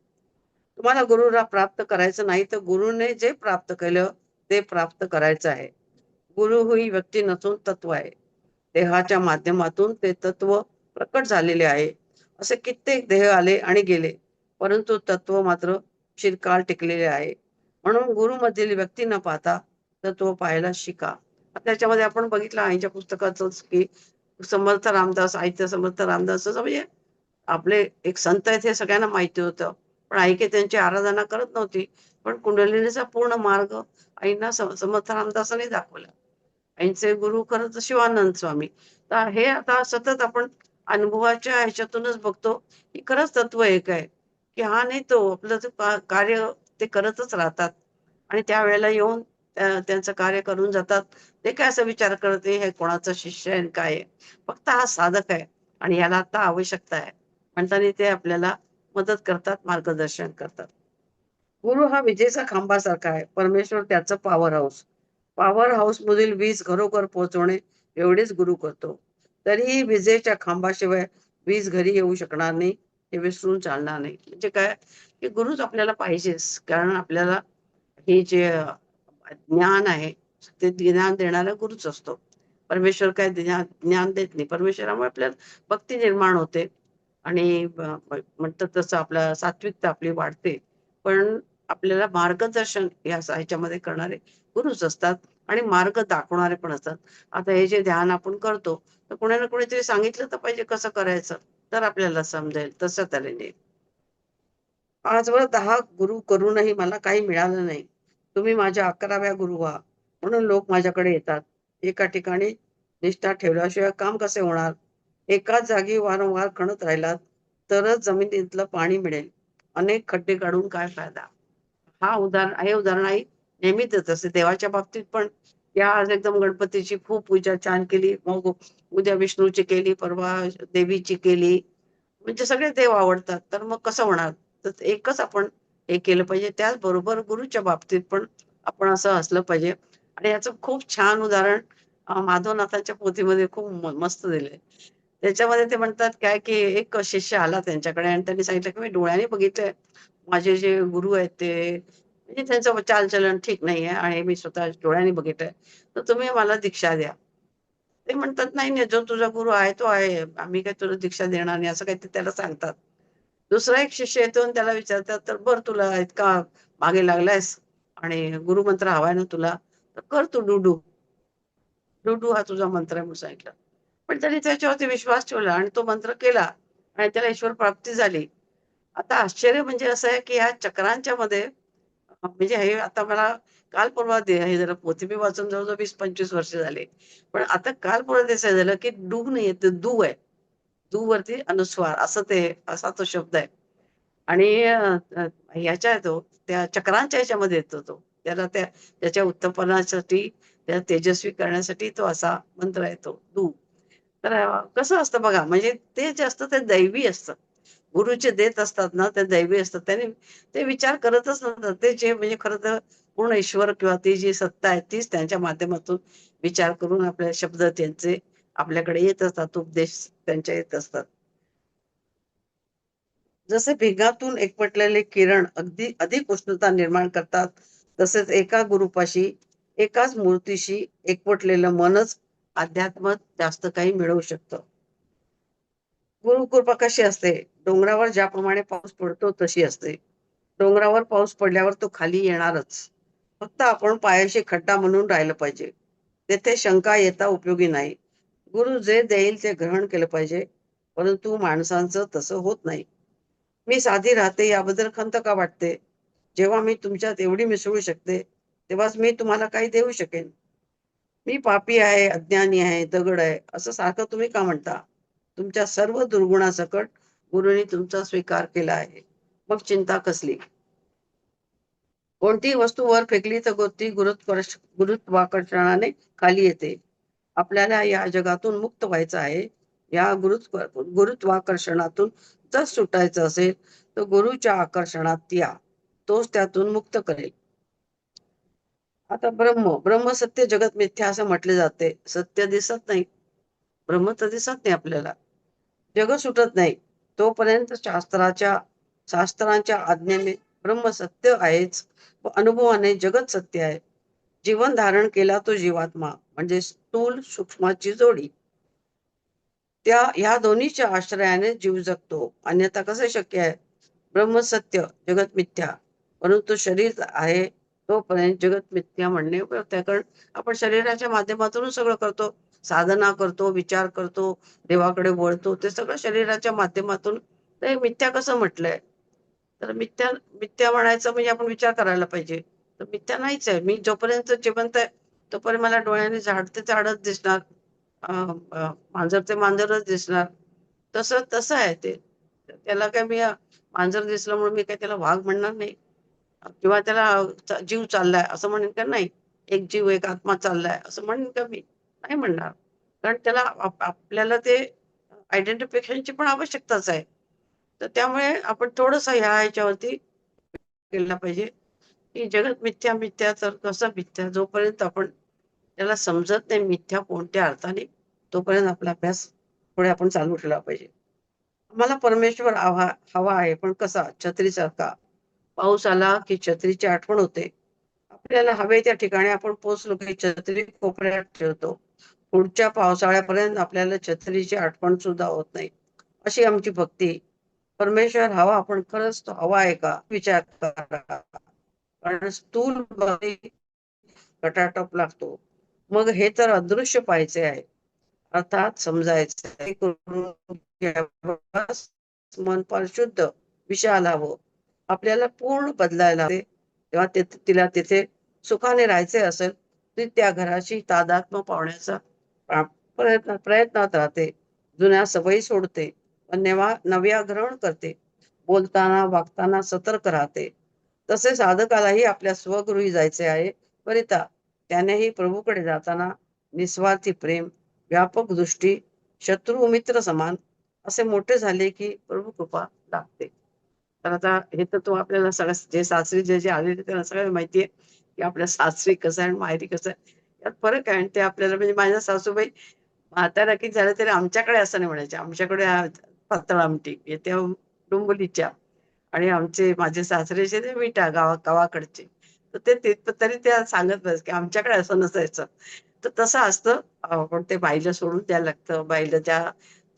तुम्हाला गुरुला प्राप्त करायचं नाही, तर गुरुने जे प्राप्त केलं ते प्राप्त करायचं आहे. गुरु ही व्यक्ती नसून तत्व आहे. देहाच्या माध्यमातून ते तत्व प्रकट झालेले आहे. असे कित्येक देह आले आणि गेले, परंतु तत्व मात्र चिरकाल टिकलेले आहे. म्हणून गुरुमधील व्यक्ती न पाहता तत्व पाहायला शिका. त्याच्यामध्ये आपण बघितलं आईच्या पुस्तकातच, की समर्थ रामदास, आईच्या समर्थ रामदास असं म्हणजे आपले एक संत आहेत हे सगळ्यांना माहिती होतं. पण आई काही त्यांची आराधना करत नव्हती. पण कुंडलिनीचा पूर्ण मार्ग आईंना समर्थ रामदासांनी दाखवला. यांचे गुरु खरंच शिवानंद स्वामी. तर हे आता सतत आपण अनुभवाच्या ह्याच्यातूनच बघतो, की खरंच तत्व एक आहे, की हा नाही तो आपलं जे कार्य ते करतच राहतात आणि त्यावेळेला येऊन त्यांचं कार्य करून जातात. ते काय असा विचार करत नाही, हे कोणाचा शिष्य आहे आणि काय आहे. फक्त हा साधक आहे आणि याला आता आवश्यकता आहे. म्हणताना ते आपल्याला मदत करतात, मार्गदर्शन करतात. गुरु हा विजेचा खांबासारखा आहे. परमेश्वर त्याचं पॉवर हाऊस. पॉवर हाऊस मधील वीज घरोघर पोहोचवणे एवढेच गुरु करतो. तरीही विजेच्या खांबाशिवाय वीज घरी येऊ शकणार नाही, हे विसरून चालणार नाही. म्हणजे काय, की गुरुच आपल्याला पाहिजेच. कारण आपल्याला हे जे ज्ञान आहे, ते ज्ञान देणारा गुरुच असतो. परमेश्वर काय ज्ञान देत नाही. परमेश्वरामुळे आपल्याला भक्ती निर्माण होते आणि म्हणतात तसं आपलं सात्विकता आपली वाढते. पण आपल्याला मार्गदर्शन ह्याच्यामध्ये करणारे गुरुच असतात आणि मार्ग दाखवणारे पण असतात. आता हे जे ध्यान आपण करतो, तर कोणी ना कोणीतरी सांगितलं तर पाहिजे कसं करायचं, तर आपल्याला समजेल तसं तऱ्हेने. आजवर 10 गुरु करूनही मला काही मिळालं नाही. तुम्ही माझ्या 11व्या गुरु व्हा. म्हणून लोक माझ्याकडे येतात. एका ठिकाणी निष्ठा ठेवल्याशिवाय काम कसे होणार? एकाच जागी वारंवार खणत राहिलात, तरच जमिनीतलं पाणी मिळेल. अनेक खड्डे काढून काय फायदा? हे उदाहरणही नेहमी देत असते. देवाच्या बाबतीत पण या आज एकदम गणपतीची खूप पूजा छान केली. मग उद्या विष्णूची केली, परवा देवीची केली. म्हणजे सगळे देव आवडतात. तर मग कसं होणार? तर एकच आपण हे केलं पाहिजे. त्याचबरोबर गुरूच्या बाबतीत पण आपण असं असलं पाहिजे. आणि याचं खूप छान उदाहरण माधवनाथांच्या पोथीमध्ये खूप मस्त दिलंय. त्याच्यामध्ये ते म्हणतात काय, की एक शिष्य आला त्यांच्याकडे आणि त्यांनी सांगितलं, की "मी डोळ्याने बघितलंय, माझे जे गुरु आहेत ते म्हणजे त्यांचं चालचलन ठीक नाहीये आणि मी स्वतः डोळ्यांनी बघितलंय. तर तुम्ही मला दीक्षा द्या." ते म्हणतात, "नाही, नाही, जो तुझा गुरु आहे तो आहे. आम्ही काही तुला दीक्षा देणार नाही." असं काहीतरी त्याला सांगतात. दुसरा एक शिष्य येतो आणि त्याला विचारतात, "तर बरं तुला इतका मागे लागलायस आणि गुरुमंत्र हवाय ना तुला, तर कर तू डुडू. डुडू हा तुझा मंत्र आहे." म्हणून सांगितलं. पण त्याने त्याच्यावरती विश्वास ठेवला आणि तो मंत्र केला आणि त्याला ईश्वर प्राप्ती झाली. आता आश्चर्य म्हणजे असं आहे, की ह्या चक्रांच्या मध्ये म्हणजे हे आता मला काल परवा हे जरा पोथी मी वाचून जवळ-जवळ 20-25 वर्ष झाले. पण आता काल परवा दिसायला झालं, की डू नाहीये ते दू आहे. दू वरती अनुस्वार असं असा तो शब्द आहे. आणि ह्याच्या आहे तो त्या चक्रांच्या ह्याच्यामध्ये येतो तो. त्याच्या उत्थापनासाठी, त्या तेजस्वी करण्यासाठी तो असा मंत्र आहे तो दू. तर कसं असतं बघा, म्हणजे ते जे असतं ते दैवी असतं. गुरु जे देत असतात ना, ते दैवी असतात. त्याने ते विचार करतच नसतात. ते जे म्हणजे खरं तर पूर्ण ईश्वर किंवा ती जी सत्ता आहे, तीच त्यांच्या माध्यमातून विचार करून आपले शब्द त्यांचे आपल्याकडे येत असतात. उपदेश त्यांचे येत असतात. जसे भिगातून एकवटलेले किरण अगदी अधिक उष्णता निर्माण करतात, तसेच एका गुरुपाशी, एकाच मूर्तीशी एकवटलेलं मनच अध्यात्मात जास्त काही मिळवू शकतं. गुरुकृपा कशी असते? डोंगरावर ज्याप्रमाणे पाऊस पडतो तशी असते. डोंगरावर पाऊस पडल्यावर तो खाली येणारच. फक्त आपण पायाशी खड्डा म्हणून राहिलं पाहिजे. तेथे शंका येता उपयोगी नाही. गुरु जे देईल ते ग्रहण केलं पाहिजे. परंतु माणसांचं तसं होत नाही. मी साधी राहते याबद्दल खंत का वाटते? जेव्हा मी तुमच्यात एवढी मिसळू शकते, तेव्हाच मी तुम्हाला काही देऊ शकेन. मी पापी आहे, अज्ञानी आहे, दगड आहे, असं सारखं तुम्ही का म्हणता? तुमच्या सर्व दुर्गुणासकट गुरूंनी तुमचा स्वीकार केला आहे. मग चिंता कसली? कोणतीही वस्तू वर फेकली तर ती गुरुत्वाकर्षणाने खाली येते. आपल्याला या जगातून मुक्त व्हायचं आहे. या गुरुत्वाकर्षणातून जर सुटायचं असेल, तर गुरुच्या आकर्षणात या. तोच त्यातून मुक्त करेल. आता ब्रह्म सत्य जगत मिथ्या असं म्हटले जाते. सत्य दिसत नाही. ब्रह्म तर दिसत नाही आपल्याला. जग सुटत नाही. तोपर्यंत शास्त्रांच्या आज्ञेने ब्रह्म सत्य आहेच. व अनुभवाने जगत सत्य आहे. जीवन धारण केला तो जीवात्मा म्हणजे स्थूल सूक्ष्माची जोडी. ह्या दोन्हीच्या आश्रयाने जीव जगतो. अन्यथा कसे शक्य आहे? ब्रह्म सत्य, जगत मिथ्या. परंतु शरीर आहे तोपर्यंत जगत मिथ्या म्हणणे उपयुक्त आहे. कारण आपण शरीराच्या माध्यमातूनच सगळं करतो. साधना करतो, विचार करतो, देवाकडे वळतो. ते सगळं शरीराच्या माध्यमातून ते मिथ्या कसं म्हटलंय? तर मिथ्या मिथ्या म्हणायचं म्हणजे आपण विचार करायला पाहिजे. तर मिथ्या नाहीच आहे. मी जोपर्यंत जिवंत आहे, तोपर्यंत मला डोळ्याने झाड ते झाडच दिसणार. अ, मांजर ते मांजरच दिसणार. तसं तसं आहे ते. त्याला काय मी मांजर दिसलं म्हणून मी काय त्याला वाघ म्हणणार नाही. किंवा त्याला जीव चाललाय असं म्हणेन का नाही. एक जीव, एक आत्मा चाललाय असं म्हणेन का मी? नाही म्हणणार. कारण त्याला आपल्याला ते आयडेंटिफिकेशनची पण आवश्यकताच आहे. तर त्यामुळे आपण थोडंसं ह्याच्यावरती केलं पाहिजे, की जगत मिथ्या, मिथ्या तर कसं मिथ्या? जोपर्यंत आपण त्याला समजत नाही मिथ्या कोणत्या अर्थाने, तोपर्यंत आपला अभ्यास पुढे आपण चालू ठेवला पाहिजे. मला परमेश्वर हवा आहे, पण कसा? छत्रीसारखा. पाऊस आला की छत्रीची आठवण होते. आपल्याला हवे त्या ठिकाणी आपण पोहोचलो की छत्री कोपऱ्यात ठेवतो. पुढच्या पावसाळ्यापर्यंत आपल्याला छत्रीची आठवण सुद्धा होत नाही. अशी आमची भक्ती. परमेश्वर हवा, पण खरंच तो हवा आहे का? विचार करा. कारण स्थूल बघी कटाटप लागतो. मग हे तर अदृश्य पाहायचे आहे, अर्थात समजायचं हे करून घ्यावं. मन फार शुद्ध विशाल हवं. आपल्याला पूर्ण बदलायला हवे. तेव्हा तिला तिथे सुखाने राहायचे असेल, ती त्या घराची तादात्म्य पावण्याचा प्रा- प्रयत्नात राहते. जुन्या सवयी सोडते, पण नव्या ग्रहण करते. बोलताना वागताना सतर्क राहते. तसे साधकालाही आपल्या स्वगृही जायचे आहे. बरिता त्यानेही प्रभूकडे जाताना निस्वार्थी प्रेम, व्यापक दृष्टी, शत्रू मित्र समान असे मोठे झाले की प्रभू कृपा लागते. तर आता हे तर तो आपल्याला सगळं जे सासरी जे जे आलेले त्यांना सगळं माहितीये की आपल्या सासरी कसं आहे आणि माहेरी कसं आहे. यात फरक आहे आणि ते आपल्याला म्हणजे माझ्या सासूबाई म्हाताऱ्या की झालं तरी आमच्याकडे असं नाही म्हणायचे. आमच्याकडे पातळ आमटी येत्या डोंबिवलीच्या आणि आमचे माझे सासरेचे ते विटा गावाकडचे. तर तरी त्या सांगत बस की आमच्याकडे असं नसायचं. तर तसं असतं. पण ते बाईला सोडून द्यायला लागतं. बाईला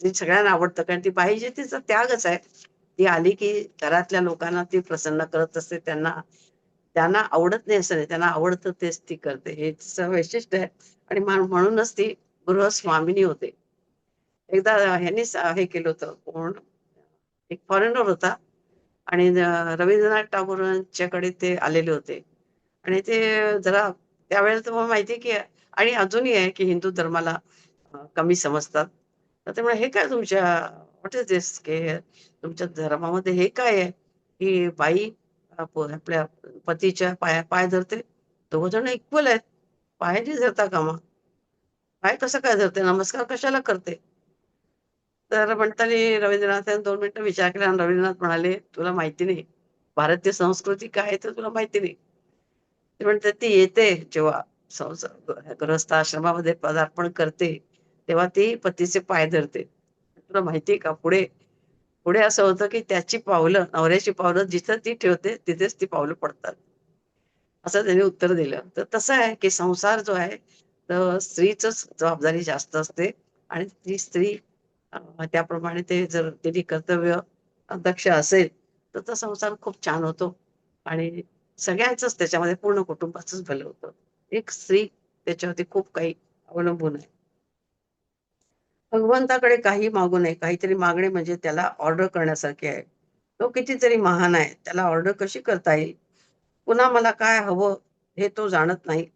ती सगळ्यांना आवडतं कारण ती बाई जी तिचा त्यागच आहे. ती आली की घरातल्या लोकांना ती प्रसन्न करत असते. त्यांना त्यांना आवडत नाही असं नाही. त्यांना आवडतं तेच ती करते. हे तिचं वैशिष्ट्य आहे आणि म्हणूनच ती गृहस्वामिनी होते. एकदा ह्यांनी हे केलं होतं. कोण एक फॉरेनर होता आणि रवींद्रनाथ टागोरांच्याकडे ते आलेले होते आणि ते जरा त्यावेळेला तर मला माहिती की आणि अजूनही आहे की हिंदू धर्माला कमी समजतात. तर ते म्हणे, "हे काय तुमच्या व्हॉट इज दिस की तुमच्या धर्मामध्ये हे काय आहे, की बाई आपल्या पतीच्या पाय धरते? दोघं जण इक्वल आहेत. पाय नाही धरता कामा. पाय कसं काय धरते? नमस्कार कशाला करते?" तर म्हणताना रवींद्रनाथांनी 2 मिनिटं विचार केला आणि रवींद्रनाथ म्हणाले, "तुला माहिती नाही. भारतीय संस्कृती काय आहे ते तुला माहिती नाही." ते म्हणतात, "ती येते जेव्हा गृहस्थाश्रमामध्ये पदार्पण करते, तेव्हा ती पतीचे पाय धरते. तुला माहिती का पुढे पुढे असं होतं, की त्याची पावलं, नवऱ्याची पावलं जिथं ती ठेवते, तिथेच ती पावलं पडतात." असं त्यांनी उत्तर दिलं. तर तसं आहे, की संसार जो आहे, तर स्त्रीचंच जबाबदारी जास्त असते आणि ती स्त्री त्याप्रमाणे ते जर तिने कर्तव्य दक्ष असेल, तर तो संसार खूप छान होतो आणि सगळ्यांचंच त्याच्यामध्ये पूर्ण कुटुंबाचंच भलं होतं. एक स्त्री त्याच्यावरती खूप काही अवलंबून आहे. भगवंताकडे काही मागू नये. काहीतरी मागणे म्हणजे त्याला ऑर्डर करण्यासारखे आहे. तो कितीतरी महान आहे. त्याला ऑर्डर कशी करता येईल? पुन्हा मला काय हवं हे तो जाणत नाही.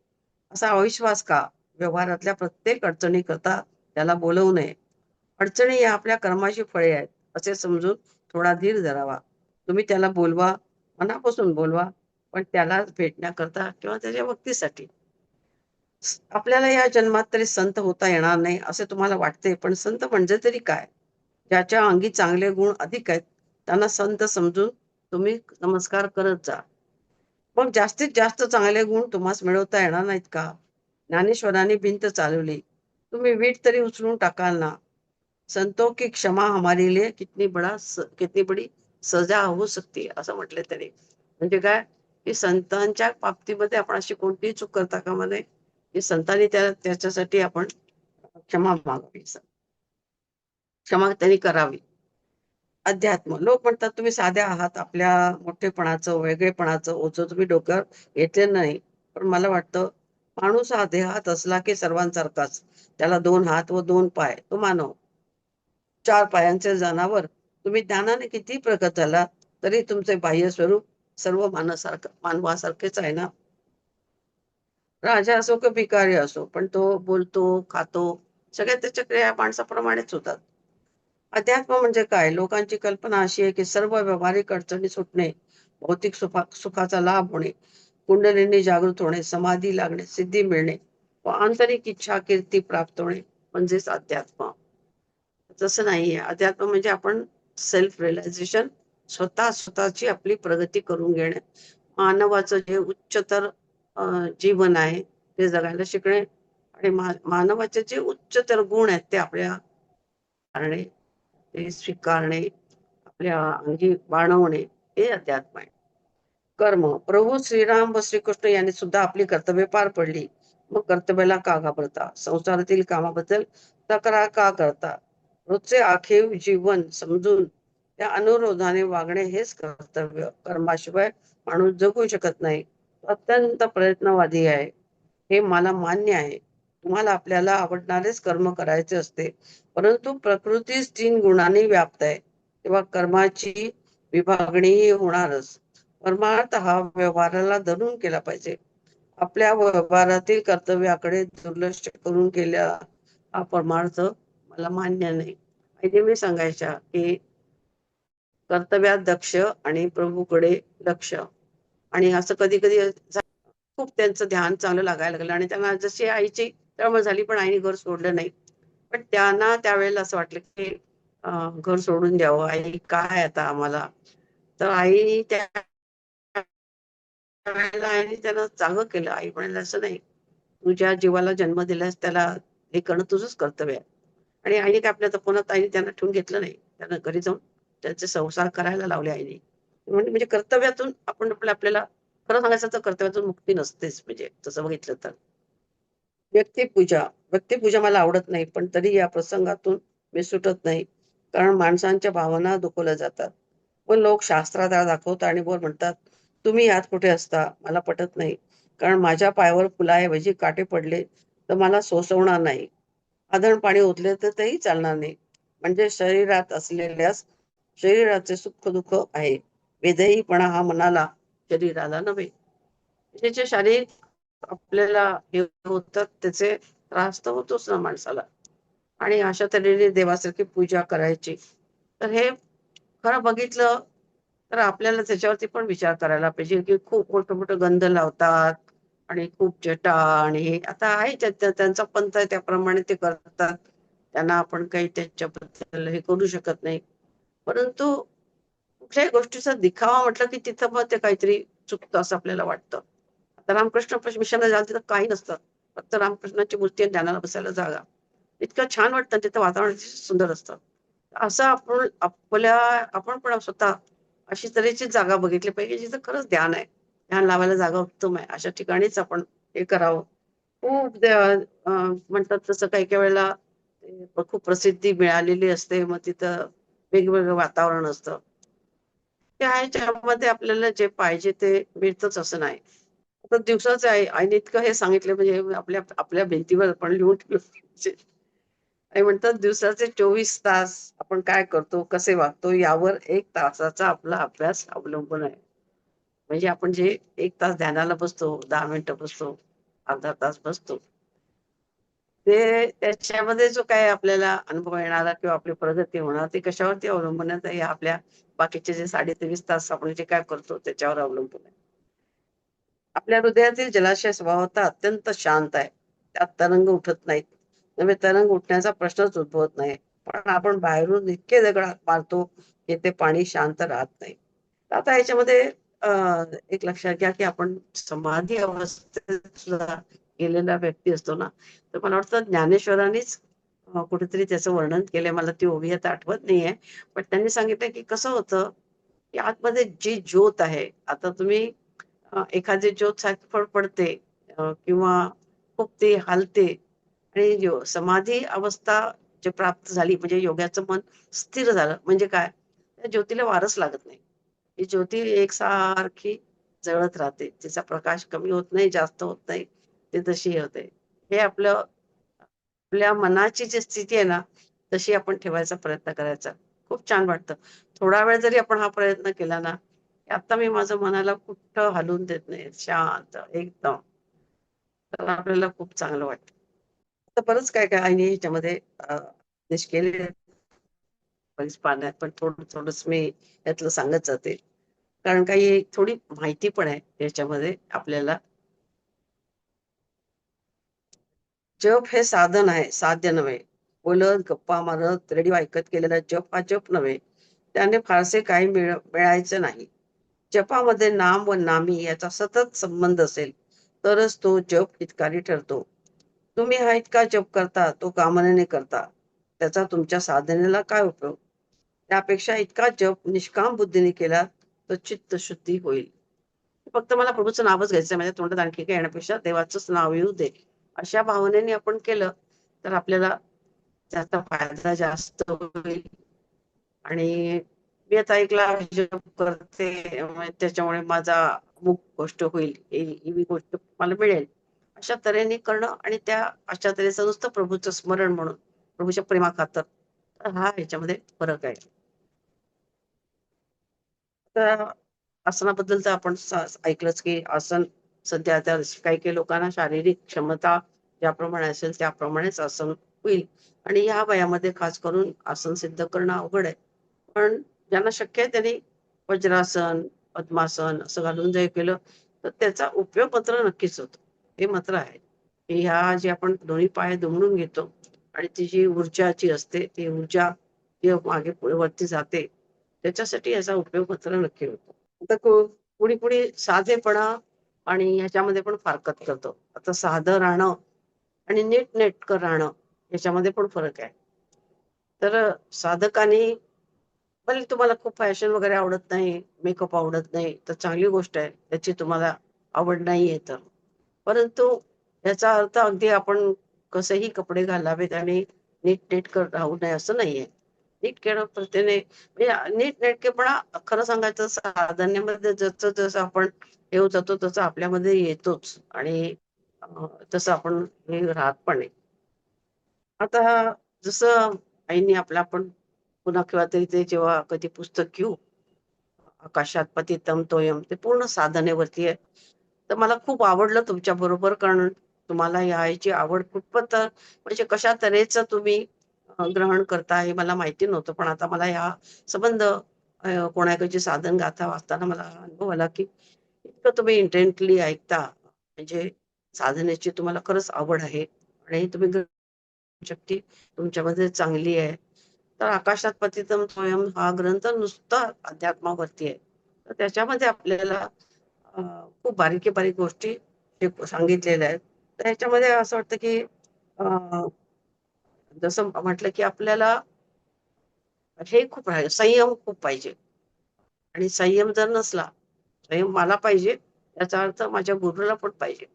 असा अविश्वास का? व्यवहारातल्या प्रत्येक अडचणीकरता त्याला बोलवू नये. अडचणी या आपल्या कर्माची फळे आहेत, असे समजून थोडा धीर धरावा. तुम्ही त्याला बोलवा, मनापासून बोलवा, पण त्याला भेटण्याकरता किंवा त्याच्या भक्तीसाठी. आपल्याला या जन्मात तरी संत होता येणार नाही असे तुम्हाला वाटते, पण संत म्हणजे तरी काय? ज्याच्या अंगी चांगले गुण अधिक आहेत, त्यांना संत समजून तुम्ही नमस्कार करत जा. मग जास्तीत जास्त चांगले गुण तुम्हास मिळवता येणार नाहीत का? ज्ञानेश्वरांनी भिंत चालवली. तुम्ही वीट तरी उचलून टाकाल ना. संतों की क्षमा हमारे लिए कितनी बड़ी सजा हो सकती है असं म्हटलंय त्याने. म्हणजे काय की संतांच्या बाबतीमध्ये आपण अशी कोणतीही चूक करता कामा नये की संतांनी त्याच्यासाठी आपण क्षमा मागावी. क्षमा त्यांनी करावी. अध्यात्म लोक म्हणतात तुम्ही साध्या आहात. आपल्या मोठेपणाचं वेगळेपणाचं ओझं तुम्ही डोक्यावर घेतलेलं नाही. पण मला वाटतं माणूस हा देहात असला की सर्वांसारखाच. त्याला 2 हात व 2 पाय. तो मानव. 4 पायांचे जनावर. तुम्ही ज्ञानाने किती प्रगत झाला तरी तुमचे बाह्य स्वरूप सर्व मानवासारखेच आहे ना. राजा असो की भिकारी असो, पण तो बोलतो, खातो, सगळ्या त्याच्या क्रिया माणसाप्रमाणेच होतात. अध्यात्म म्हणजे काय? लोकांची कल्पना अशी आहे की सर्व व्यावहारिक अडचणी सुटणे, भौतिक सुखाचा लाभ होणे, कुंडलिनी जागृत होणे, समाधी लागणे, सिद्धी मिळणे व आंतरिक इच्छा कीर्ती प्राप्त होणे म्हणजेच अध्यात्म. तसं नाहीये. अध्यात्म म्हणजे आपण सेल्फ रिअलायझेशन, स्वतःची आपली प्रगती करून घेणे. मानवाचं जे उच्चतर जीवन आहे ते जगायला शिकणे आणि मानवाचे जे उच्चतर गुण आहेत ते आपल्या करणे, ते स्वीकारणे, आपल्या अंगी बाणवणे हे अध्यात्म आहे. कर्म प्रभू श्रीराम व श्रीकृष्ण यांनी सुद्धा आपली कर्तव्य पार पडली. मग कर्तव्याला का घाबरता? संसारातील कामाबद्दल तक्रार का करता? रोजचे आखीव जीवन समजून त्या अनुरोधाने वागणे हेच कर्तव्य. कर्माशिवाय माणूस जगू शकत नाही. अत्यंत प्रयत्नवादी आहे, हे मला मान्य आहे. तुम्हाला आपल्याला आवडणारेच कर्म करायचे असते, परंतु प्रकृतीच 3 गुणांनी व्याप्त आहे, तेव्हा कर्माची विभागणीही होणारच. परमार्थ हा व्यवहाराला धरून केला पाहिजे. आपल्या व्यवहारातील कर्तव्याकडे दुर्लक्ष करून केल्या हा परमार्थ मला मान्य नाही. आई नेहमी सांगायच्या, की कर्तव्यात दक्ष आणि प्रभूकडे लक्ष. आणि असं कधी-कधी खूप त्यांचं ध्यान चांगलं लागायला लागलं आणि त्यांना जशी आईची तळमळ झाली, पण आईने घर सोडलं नाही. पण त्यांना त्यावेळेला असं वाटलं, की घर सोडून द्यावं. आई काय आता आम्हाला? तर आईने त्यावेळेला आईने त्यांना जागं केलं. आई म्हणाली, "असं नाही. तुझ्या जीवाला जन्म दिलास त्याला हे करणं तुझंच कर्तव्य आहे." आणि आईने काय आपल्या तपोवनात आईने त्यांना ठेवून घेतलं नाही. त्यांना घरी जाऊन त्यांचे संसार करायला लावले आईने. म्हणजे कर्तव्यातून आपण आपल्याला खरं सांगायचं तर कर्तव्यातून मुक्ती नसतेच म्हणजे तसं बघितलं तर. व्यक्तिपूजा. व्यक्तिपूजा मला आवडत नाही, पण तरी या प्रसंगातून मी सुटत नाही. कारण माणसांच्या भावना दुखवल्या जातात. पण लोक शास्त्रात दाखवतात आणि वर म्हणतात, "तुम्ही यात कुठे असता? मला पटत नाही. कारण माझ्या पायावर फुलाऐवजी काटे पडले, तर मला सोसवणार नाही. आधण पाणी ओतले तर तेही चालणार नाही. म्हणजे शरीरात असलेल्यास शरीराचे सुख-दुःख आहे. विधेयीपणा हा मनाला, शरीराला नव्हे." त्याचे शारीरिक आपल्याला हे होतात त्याचे त्रास तर होतोच ना माणसाला. आणि अशा तऱ्हेने देवासारखी पूजा करायची. तर हे खरं बघितलं तर आपल्याला त्याच्यावरती पण विचार करायला पाहिजे, की खूप मोठं-मोठं गंध लावतात आणि खूप जटा आणि हे आता आहे त्यांचा पंथ आहे त्याप्रमाणे ते करतात. त्यांना आपण काही त्याच्याबद्दल हे करू शकत नाही. परंतु कुठल्याही गोष्टीचा दिखावा म्हटलं, की तिथं मग ते काहीतरी चुकतं असं आपल्याला वाटतं. आता रामकृष्ण मिशनला जाल तिथं काही नसतं. फक्त रामकृष्णाची मूर्ती आणि ध्यानाला बसायला जागा. इतकं छान वाटतं तिथं वातावरण अतिशय सुंदर असतं. असं आपण पण स्वतः अशी तऱ्हेची जागा बघितली पाहिजे जिथं खरंच ध्यान आहे. ध्यान लावायला जागा उत्तम आहे. अशा ठिकाणीच आपण हे करावं. खूप म्हणतात तसं काही-काही वेळेला खूप प्रसिद्धी मिळालेली असते. मग तिथं वेगवेगळं वातावरण असतं. त्याच्यामध्ये आपल्याला जे पाहिजे ते मिळतंच असं नाही. आता दिवसाचं आहे आईने इतकं हे सांगितलं म्हणजे आपल्या आपल्या भिंतीवर आपण लिहून ठेवलं पाहिजे. आणि म्हणतात दिवसाचे 24 तास आपण काय करतो, कसे वागतो यावर 1 तासाचा आपला अभ्यास अवलंबून आहे. म्हणजे आपण जे 1 तास ध्यानाला बसतो, 10 मिनिटं बसतो, अर्धा तास बसतो. ते त्याच्यामध्ये जो काही आपल्याला अनुभव येणारा किंवा आपली प्रगती होणार ती कशावरती अवलंबून आहे, तर या आपल्या बाकीचे जे 23.5 तास आपण जे काय करतो त्याच्यावर अवलंबून आहे. आपल्या हृदयातील जलाशय स्वभावतः अत्यंत शांत आहे. त्यात तरंग उठत नाहीत. नव्हे तरंग उठण्याचा प्रश्नच उद्भवत नाही. पण आपण बाहेरून इतके दगड मारतो, की ते पाणी शांत राहत नाही. तर आता ह्याच्यामध्ये अ, एक लक्षात घ्या, की आपण समाधी अवस्थेत सुद्धा गेलेला व्यक्ती असतो ना, तर मला वाटतं ज्ञानेश्वरांनीच कुठेतरी त्याचं वर्णन केलंय. मला ती ओवी आता आठवत नाहीये. पण त्यांनी सांगितलं, की कसं होतं, की आतमध्ये जी ज्योत आहे, आता तुम्ही एखादी ज्योत सारखी फडफडते किंवा खूप ती हालते आणि समाधी अवस्था जे प्राप्त झाली म्हणजे योगाचं मन स्थिर झालं म्हणजे काय? त्या ज्योतीला वारच लागत नाही. ही ज्योती एकसारखी जळत राहते. तिचा प्रकाश कमी होत नाही, जास्त होत नाही. ती तशी हे होते. हे आपल्या मनाची जी स्थिती आहे ना, तशी आपण ठेवायचा प्रयत्न करायचा. खूप छान वाटतं. थोडा वेळ जरी आपण हा प्रयत्न केला ना, की आता मी माझं मनाला कुठं हलवून देत नाही. शांत एकदम. तर आपल्याला खूप चांगलं वाटतं. तर बरंच काय-काय आईने ह्याच्यामध्ये उपदेश केलेले आहेत बरीच पाण्यात, पण थोडं-थोडंच मी यातलं सांगत जाते. कारण काही थोडी माहिती पण आहे याच्यामध्ये आपल्याला. जप हे साधन आहे, साध्य नव्हे. बोलत, गप्पा मारत, रेडिओ ऐकत केलेला जप हा जप नव्हे. त्याने फारसे काही मिळायचं नाही. जपामध्ये नाम व नामी याचा सतत संबंध असेल, तरच तो जप हितकारी ठरतो. तुम्ही हा इतका जप करता, तो कामनेने करता. त्याचा तुमच्या साधनेला काय उपयोग? त्यापेक्षा इतका जप निष्काम बुद्धीने केला, तर चित्तशुद्धी होईल. फक्त मला प्रभूचं नावच घ्यायचंय माझ्या तोंडात आणखी काही येण्यापेक्षा देवाचंच नाव येऊ दे. अशा भावनेने आपण केलं, तर आपल्याला त्याचा फायदा जास्त होईल आणि मी आता एक लाख जप करते, त्याच्यामुळे माझा अमुक गोष्ट होईल, ही गोष्ट मला मिळेल, अशा तऱ्हेने करणं आणि त्या अशा तऱ्हेचं नुसतं प्रभूचं स्मरण म्हणून, प्रभूच्या प्रेमाखातर. तर हा ह्याच्यामध्ये फरक आहे. तर आसनाबद्दल तर आपण ऐकलंच, की आसन सध्या आता काही काही लोकांना शारीरिक क्षमता ज्याप्रमाणे असेल त्याप्रमाणेच आसन होईल. आणि या वयामध्ये खास करून आसन सिद्ध करणं अवघड आहे. पण ज्यांना शक्य आहे त्यांनी वज्रासन, पद्मासन असं घालून जर केलं, तर त्याचा उपयोग मात्र नक्कीच होतो. हे मात्र आहे, की ह्या जे आपण दोन्ही पाय दुमडून घेतो आणि ती जी ऊर्जाची असते, ती ऊर्जा जी मागे पुढे वरती जाते, त्याच्यासाठी याचा उपयोग मात्र नक्की होतो. आता कुणी कुणी साधेपणा आणि ह्याच्यामध्ये पण फारकत करतो. आता साधं राहणं आणि नीटनेटकं राहणं याच्यामध्ये पण फरक आहे. तर साधकाने भले तुम्हाला खूप फॅशन वगैरे आवडत नाही, मेकअप आवडत नाही, तर चांगली गोष्ट आहे. त्याची तुम्हाला आवड नाहीये तर. परंतु याचा अर्थ अगदी आपण कसेही कपडे घालावेत आणि नीटनेटकं राहू नये असं नाहीये. नीटनेटकेपणाने म्हणजे नीटनेटकेपणा खरं सांगायचं साधण्यामध्ये जसं जसं आपण हे होत जातो तसं आपल्यामध्ये येतोच आणि तसं आपण हे राहत पण आहे. आता जसं आईने आपला आपण पुन्हा केव्हा तरी ते जेव्हा कधी पुस्तक घेऊ, आकाशात पतितम तोयम, ते पूर्ण साधनेवरती आहे. तर मला खूप आवडलं तुमच्या बरोबर, कारण तुम्हाला याची आवड खूपच म्हणजे कशा तऱ्हेचं तुम्ही ग्रहण करता हे मला माहिती नव्हतं. पण आता मला या संबंध कोणाकडची साधन गाथा वाचताना मला अनुभव आला, की इतकं तुम्ही इंटेंटली ऐकता, म्हणजे साधनेची तुम्हाला खरंच आवड आहे आणि तुम्ही शक्ती तुमच्यामध्ये चांगली आहे. तर आकाशात पतितम स्वयं हा ग्रंथ नुसता अध्यात्मावरती आहे. तर त्याच्यामध्ये आपल्याला अ, खूप बारीकी-बारीक गोष्टी सांगितलेल्या आहेत. तर ह्याच्यामध्ये असं वाटतं, की जसं म्हटलं, की आपल्याला हे खूप आहे, संयम खूप पाहिजे आणि संयम जर नसला, संयम मला पाहिजे, याचा अर्थ माझ्या गुरुला पण पाहिजे.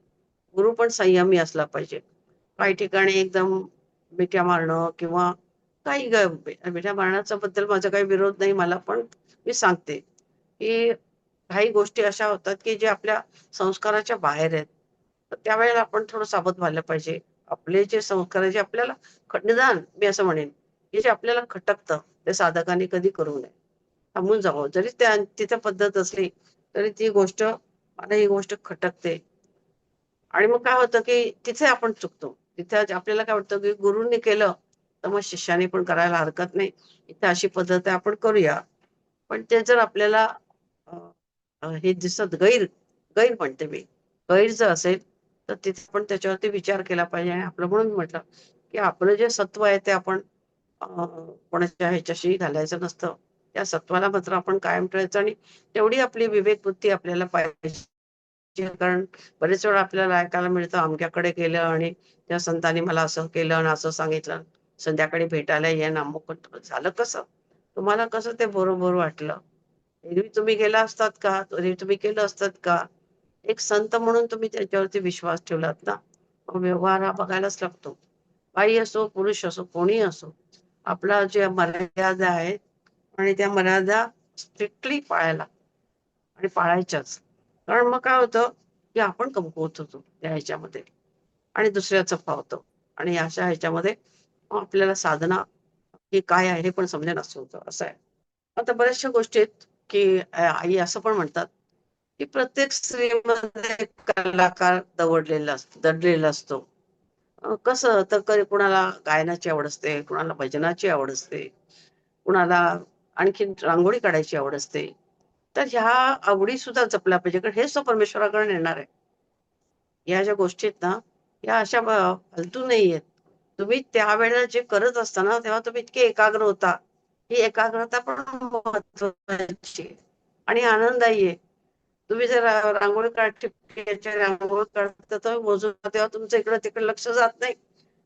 गुरु पण संयमी असला पाहिजे. काही ठिकाणी एकदम मिठ्या मारणं किंवा काही मिठ्या मारण्याचा बद्दल माझा काही विरोध नाही मला, पण मी सांगते, की काही गोष्टी अशा होतात, की जे आपल्या संस्काराच्या बाहेर आहेत. तर त्यावेळेला आपण थोडं सावध व्हायला पाहिजे. आपले जे संस्कार आहे, जे आपल्याला निदान मी असं म्हणेन, की जे आपल्याला खटकतं, ते साधकांनी कधी करू नये. थांबून जावं. जरी त्या तिथं पद्धत असली, तरी ती गोष्ट मला ही गोष्ट खटकते. आणि मग काय होतं, की तिथे आपण चुकतो. तिथे आपल्याला काय वाटतं, की गुरूंनी केलं, तर मग शिष्याने पण करायला हरकत नाही. इथे अशी पद्धत आहे, आपण करूया. पण ते जर आपल्याला अ, हे दिसत गैर म्हणते मी. गैर जर असेल, तर तिथे पण त्याच्यावरती विचार केला पाहिजे आणि आपलं म्हणून म्हटलं, की आपलं जे सत्व आहे ते आपण अ, कोणाच्या ह्याच्याशी घालायचं नसतं. त्या सत्वाला मात्र आपण कायम ठेवायचं आणि तेवढी आपली विवेक बुद्धी आपल्याला पाहिजे. कारण बरेच वेळा आपल्याला ऐकायला मिळतं, अमक्याकडे गेलं आणि त्या संतांनी मला असं केलं आणि असं सांगितलं. संध्याकाळी भेटायला ये ना, मग झालं कसं? तुम्हाला कसं ते बरोबर वाटलं? एरवी तुम्ही गेला असतात का? एरवी तुम्ही केलं असतात का? एक संत म्हणून तुम्ही त्याच्यावरती विश्वास ठेवलात ना, मग व्यवहार हा बघायलाच लागतो. बाई असो, पुरुष असो, कोणीही असो. आपला ज्या मर्यादा आहेत आणि त्या मर्यादा स्ट्रिक्टली पाळायला आणि पाळायच्याच. कारण मग काय होतं, की आपण कमकुवत होतो त्या ह्याच्यामध्ये आणि दुसऱ्याचं पावतो आणि अशा ह्याच्यामध्ये मग आपल्याला साधना ही काय आहे हे पण समजेनासं होतं, असं आहे. आता बऱ्याचशा गोष्टी आहेत, की आई असं पण म्हणतात, की प्रत्येक स्त्रीमध्ये एक कलाकार दडलेला असतो. कसं तर कुणाला गायनाची आवड असते, कुणाला भजनाची आवड असते, कुणाला आणखीन रांगोळी काढायची आवड असते. तर ह्या आवडी सुद्धा जपल्या पाहिजे, कारण हेच तर परमेश्वराकडून येणार आहे. ह्या ज्या गोष्टी आहेत ना, ह्या अशा फालतू नाहीयेत. तुम्ही त्यावेळेला जे करत असता ना, तेव्हा तुम्ही इतके एकाग्र होता. ही एकाग्रता पण महत्वाची आहे आणि आनंददायी आहे. तुम्ही जर रांगोळी ठिपक्याची रांगोळी काढता तर मोजून तेव्हा तुमचं इकडं-तिकडे लक्ष जात नाही.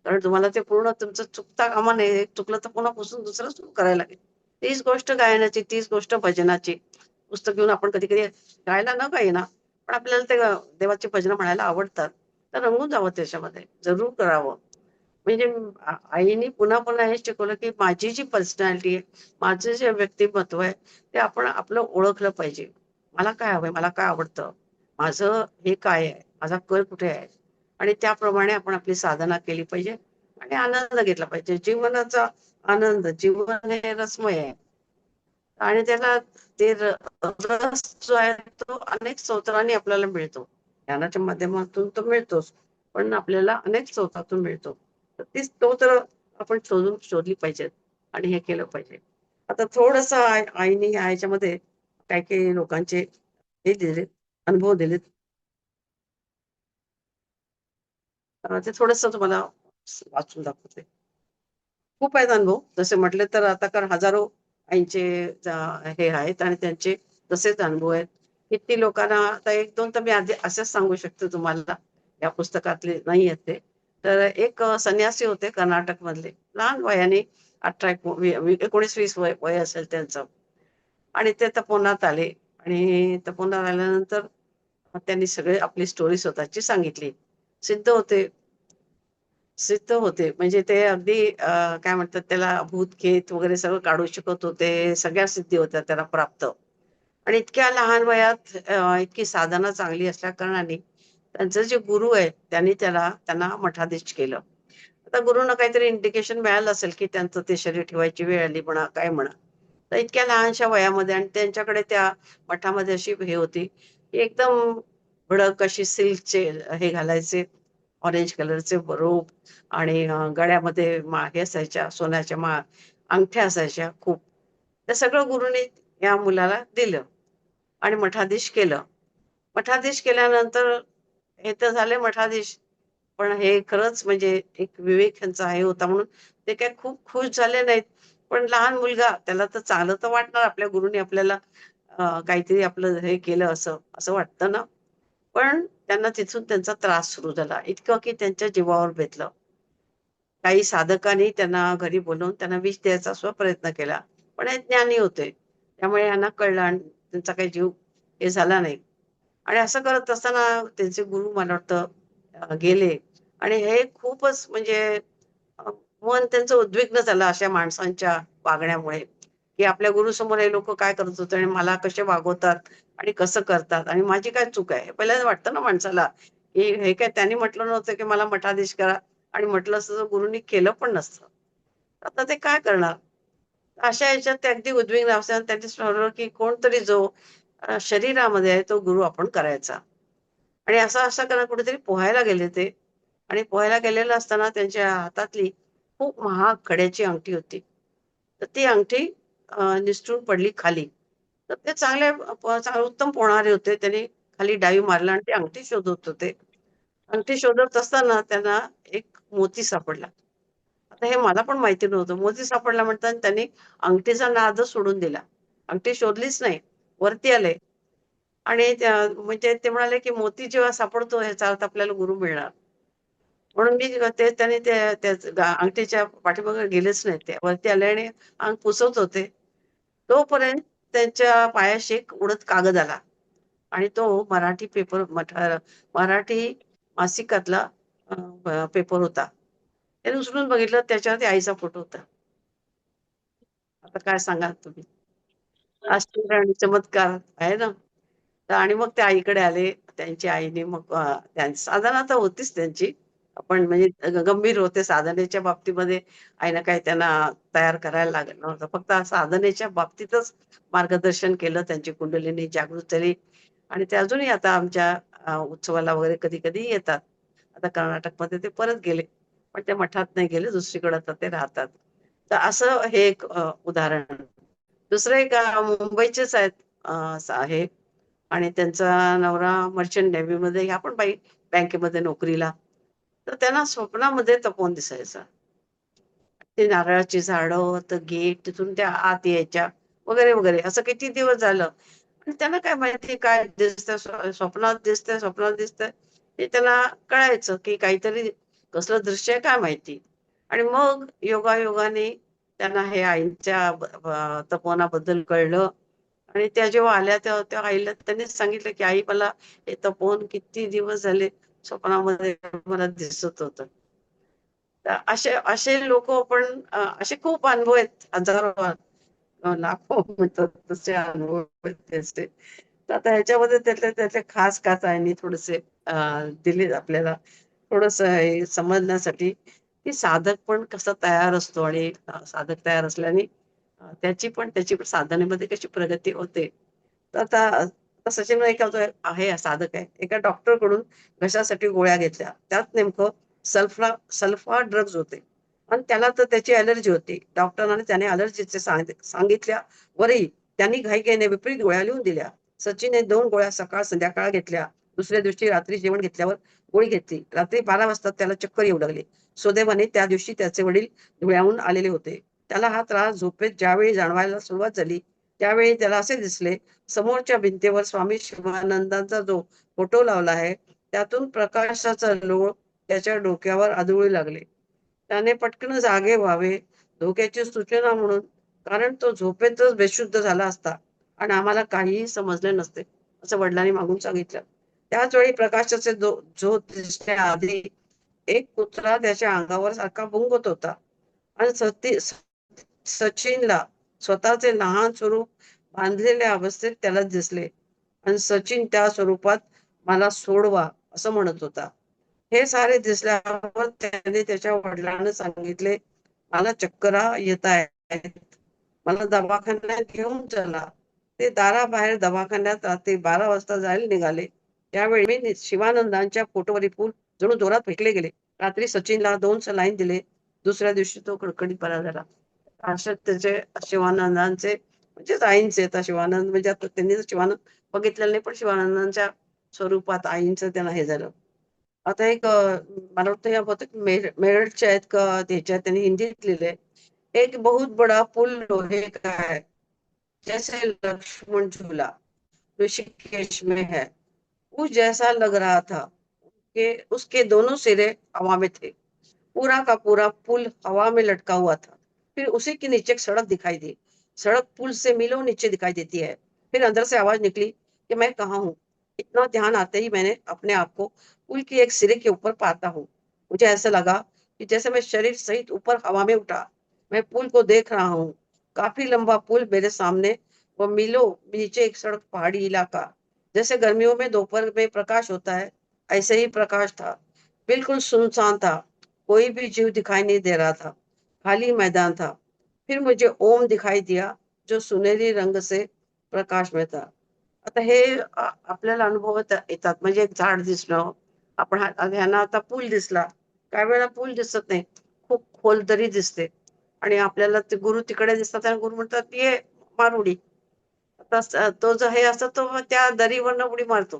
कारण तुम्हाला ते पूर्ण तुमचं चुकता कामा नये. एक चुकलं तर पुन्हा पासून दुसरं सुरू करायला लागेल. तीच गोष्ट गायनाची, तीच गोष्ट भजनाची. पुस्तक घेऊन आपण कधी-कधी गायला न गाईना, पण आपल्याला ते देवाची भजनं म्हणायला आवडतात. तर रंगून जावं त्याच्यामध्ये. जरूर करावं. म्हणजे आईने पुन्हा पुन्हा हे शिकवलं, की माझी जी पर्सनॅलिटी आहे, माझं जे व्यक्तिमत्व आहे, ते आपण आपलं ओळखलं पाहिजे. मला काय हवंय? मला काय आवडतं? माझं हे काय आहे? माझा कल कुठे आहे? आणि त्याप्रमाणे आपण आपली साधना केली पाहिजे आणि आनंद घेतला पाहिजे. जीवनाचा आनंद, जीवन हे रसमय आहे आणि त्याला ते रस जो आहे तो अनेक स्तोत्रांनी आपल्याला मिळतो. ज्ञानाच्या माध्यमातून तो मिळतोच, पण आपल्याला अनेक स्रोतातून मिळतो. तर ती स्तोत्र आपण शोधली पाहिजेत आणि हे केलं पाहिजे. आता थोडंसं आईने ह्याच्यामध्ये काही-काही लोकांचे हे दिलेत, अनुभव दिलेत. ते थोडंसं तुम्हाला वाचून दाखवते. खूप आहेत अनुभव. जसे म्हटले तर आता कारण हजारो आईंचे हे आहेत आणि त्यांचे तसेच अनुभव आहेत. किती लोकांना आता 1-2 तर मी आधी असेच सांगू शकते तुम्हाला. या पुस्तकातले नाही आहेत ते. तर एक संन्यासी होते कर्नाटकमधले. लहान वयाने 18 19-20 वय असेल त्यांचं आणि ते तपोवनात आले आणि तपोवनात आल्यानंतर त्यांनी सगळे आपली स्टोरी स्वतःची सांगितली. सिद्ध होते सिद्ध होते. म्हणजे ते अगदी काय म्हणतात त्याला भूत-खेत वगैरे सगळं काढू शकत होते. सगळ्या सिद्धी होत्या त्याला प्राप्त. आणि इतक्या लहान वयात इतकी साधना चांगली असल्या कारणाने त्यांचे जे गुरु आहेत त्यांनी त्यांना मठाधीश केलं. आता गुरूंना काहीतरी इंडिकेशन मिळालं असेल, की त्यांचं ते शरीर ठेवायची वेळ आली म्हणा, काय म्हणा. तर इतक्या लहानशा वयामध्ये आणि त्यांच्याकडे त्या मठामध्ये अशी हे होती, की एकदम भडक अशी सिल्कचे हे घालायचे, ऑरेंज कलरचे रोप आणि गळ्यामध्ये हे असायच्या सोन्याच्या अंगठ्या असायच्या खूप. ते सगळं गुरूंनी या मुलाला दिलं आणि मठाधीश केलं. मठाधीश केल्यानंतर हे तर झाले मठाधीश. पण हे खरंच म्हणजे एक विवेक ह्यांचा हे होता म्हणून ते काही खूप खुश झाले नाहीत. पण लहान मुलगा त्याला तर चांगलं तर वाटणार आपल्या गुरूंनी आपल्याला काहीतरी आपलं हे केलं असं, असं वाटतं ना. पण त्यांना तिथून त्यांचा त्रास सुरू झाला. इतकं की त्यांच्या जीवावर बेतलं. काही साधकांनी त्यांना घरी बोलावून त्यांना विष द्यायचा सुद्धा प्रयत्न केला. पण हे ज्ञानी होते. त्यामुळे यांना कळलं आणि त्यांचा काही जीव हे झाला नाही. आणि असं करत असताना त्यांचे गुरु मला वाटतं गेले आणि हे खूपच म्हणजे अ, मन त्यांचं उद्विग्न झालं अशा माणसांच्या वागण्यामुळे, की आपल्या गुरुसमोर हे लोकं काय करत होते आणि मला कसे वागवतात आणि कसं करतात आणि माझी काय चूक आहे? हे पहिल्यांदा वाटतं ना माणसाला, की हे काय त्यांनी म्हटलं नव्हतं, की मला मठाधीश करा आणि म्हटलं असतं तर गुरूंनी केलं पण नसतं. आता ते काय करणार? अशा ह्याच्यात ते अगदी उद्विग्न असतात. त्यांनी ठरवलं, की कोणतरी जो शरीरामध्ये आहे तो गुरु आपण करायचा. आणि असं करा कुठेतरी पोहायला गेले ते आणि पोहायला गेलेलं असताना त्यांच्या हातातली खूप महाग खड्याची अंगठी होती. तर ती अंगठी निसटून पडली खाली. तर ते चांगले उत्तम पोहणारे होते. त्यांनी खाली डाईव्ह मारला आणि ती अंगठी शोधत होते. अंगठी शोधत असताना त्यांना एक मोती सापडला. आता हे मला पण माहिती नव्हतं. मोती सापडला म्हणताना त्यांनी अंगठीचा नादच सोडून दिला. अंगठी शोधलीच नाही. वरती आले आणि म्हणजे ते म्हणाले, की मोती जेव्हा सापडतो ह्याचा अर्थ आपल्याला गुरु मिळणार. म्हणून मी ते त्याने अंगठीच्या पाठीमागे गेलेच नाहीत ते. वरती आले आणि अंग पुसत होते. तोपर्यंत त्यांच्या पायाशी एक उडत कागद आला आणि तो मराठी मासिकातला पेपर होता. त्याने उचलून बघितलं त्याच्यावरती आईचा फोटो होता. आता काय सांगाल तुम्ही? आश्चर्य आणि चमत्कार आहे ना? तर आणि मग ते आईकडे आले. त्यांची आईने मग साधना तर होतीच त्यांची. पण म्हणजे गंभीर होते साधनेच्या बाबतीमध्ये आईनं काही त्यांना तयार करायला लागलं नव्हतं. फक्त साधनेच्या बाबतीतच मार्गदर्शन केलं. त्यांची कुंडलिनी जागृत झाली आणि ते अजूनही आता आमच्या उत्सवाला वगैरे कधी-कधी येतात. आता कर्नाटकमध्ये ते परत गेले. पण ते मठात नाही गेले, दुसरीकडे आता ते राहतात. तर असं हे एक उदाहरण. दुसरं एक मुंबईचेच आहेत हे आणि त्यांचा नवरा मर्चंट नेव्हीमध्ये ह्या पण बाई बँकेमध्ये नोकरीला. तर त्यांना स्वप्नामध्ये तपोवन दिसायचं. ते नारळाची झाडं, तर गेट तिथून त्या आत यायच्या वगैरे, वगैरे. असं किती दिवस झालं. आणि त्यांना काय माहिती काय दिसतंय स्वप्नात दिसतंय, स्वप्नात दिसतंय. ते त्यांना कळायचं, की काहीतरी कसलं दृश्य आहे काय माहिती. आणि मग योगायोगाने त्यांना हे आईच्या तपोवनाबद्दल कळलं आणि त्या जेव्हा आल्या तेव्हा त्या आईला त्यांनीच सांगितलं, की "आई मला हे तपोवन किती दिवस झाले स्वप्नामध्ये मला दिसत होतं." तर असे असे लोक पण असे खूप अनुभव आहेत, हजारो लाखो म्हणतात तसे अनुभव आहेत त्याचे. तर आता ह्याच्यामध्ये त्यातले त्यातले खास काचायनी थोडेसे दिले आपल्याला थोडस हे समजण्यासाठी, की साधक पण कसा तयार असतो आणि साधक तयार असल्याने त्याची पण साधनेमध्ये कशी प्रगती होते. तर आता आता सचिन एक आहे साधक आहे, एका डॉक्टर कडून घशासाठी गोळ्या घेतल्या, त्यात नेमकं सल्फा ड्रग्ज होते आणि त्याला तर त्याची अलर्जी होती. डॉक्टरांनी त्याने अलर्जीचे सांगितल्यावरही त्यांनी घाईघाईने विपरीत गोळ्या लिहून दिल्या. सचिनने 2 गोळ्या सकाळ संध्याकाळ घेतल्या. दुसऱ्या दिवशी रात्री जेवण घेतल्यावर गोळी घेतली. रात्री 12 वाजता त्याला चक्कर येऊ लागली. सुदैवाने त्या दिवशी त्याचे वडील धुळ्याहून आलेले होते. त्याला हा त्रास झोपेत ज्यावेळी जाणवायला सुरुवात झाली, त्यावेळी त्याला असे दिसले, समोरच्या भिंतीवर स्वामी शिवानंदांचा जो फोटो लावला आहे, त्यातून प्रकाशाचा लोळ त्याच्या डोक्यावर आदळू लागले. त्याने पटकन जागे व्हावे, धोक्याची सूचना म्हणून, कारण तो झोपेतच बेशुद्ध झाला असता आणि आम्हाला काहीही समजले नसते, असं वडिलांनी मागून सांगितलं. त्याच वेळी प्रकाशाचे झोत दिसण्याआधी एक कुत्रा त्याच्या अंगावर सारखा भुंकत होता आणि सचिनला स्वतःचे लहान स्वरूप बांधलेल्या अवस्थेत त्याला दिसले आणि सचिन त्या स्वरूपात मला सोडवा असं म्हणत होता. हे सारे दिसल्यावर त्याने त्याच्या वडिलांना सांगितले, मला चक्करा येत आहेत, मला दवाखान्यात घेऊन चला. ते दाराबाहेर दवाखान्यात रात्री 12 वाजता जायला निघाले. त्यावेळी मी शिवानंदांच्या फोटोवरील फूल जणू जोरात फेकले गेले. रात्री सचिनला 2 सलाईन दिले. दुसऱ्या दिवशी तो कडकडीत बरा झाला. अशात त्याचे शिवानंदांचे म्हणजेच आईंचे, आता शिवानंद म्हणजे आता त्यांनी तर शिवानंद बघितलेलं नाही, पण शिवानंदांच्या स्वरूपात आईंचं त्यांना हे झालं. आता एक मला वाटतं या बहुतेक मेरठच्या आहेत का त्याच्यात त्यांनी हिंदीत लिहिलंय, एक बहुत बड़ा पुल लोहे का है, जैसे लक्ष्मण झूला, ऋषिकेश में है, उस जैसा लग रहा था कि उसके दोनों सिरे हवा में थे। पूरा का पूरा पुल हवा में लटका हुआ था। फिर उसी के नीचे एक सड़क दिखाई दी। सड़क पुल से मीलों नीचे दिखाई देती है। फिर अंदर से आवाज निकली कि मैं कहाँ हूँ। इतना ध्यान आते ही मैंने अपने आप को पुल की एक सिरे के ऊपर पाता हूँ। मुझे ऐसा लगा कि जैसे मैं शरीर सहित ऊपर हवा में उठा। मैं पुल को देख रहा हूँ। काफी लंबा पुल मेरे सामने, वो मीलों नीचे एक सड़क, पहाड़ी इलाका। जैसे गर्मियों में दोपहर में प्रकाश होता है, ऐसे ही प्रकाश था। बिल्कुल सुनसान था। कोई भी जीव दिखाई नहीं दे रहा था। खाली मैदान था। फिर मुझे ओम दिखाई दिया, जो सुनहरी रंग से प्रकाश में था. आता हे आपल्याला अनुभवत येतात, म्हणजे एक झाड दिसणं, आपण ह्यांना आता पूल दिसला, काही वेळेला पूल दिसत नाही, खूप खोल दरी दिसते आणि आपल्याला ते गुरु तिकडे दिसतात आणि गुरु म्हणतात ये मार उडी. आता तो जो हे असतो तो मग त्या दरीवरनं उडी मारतो.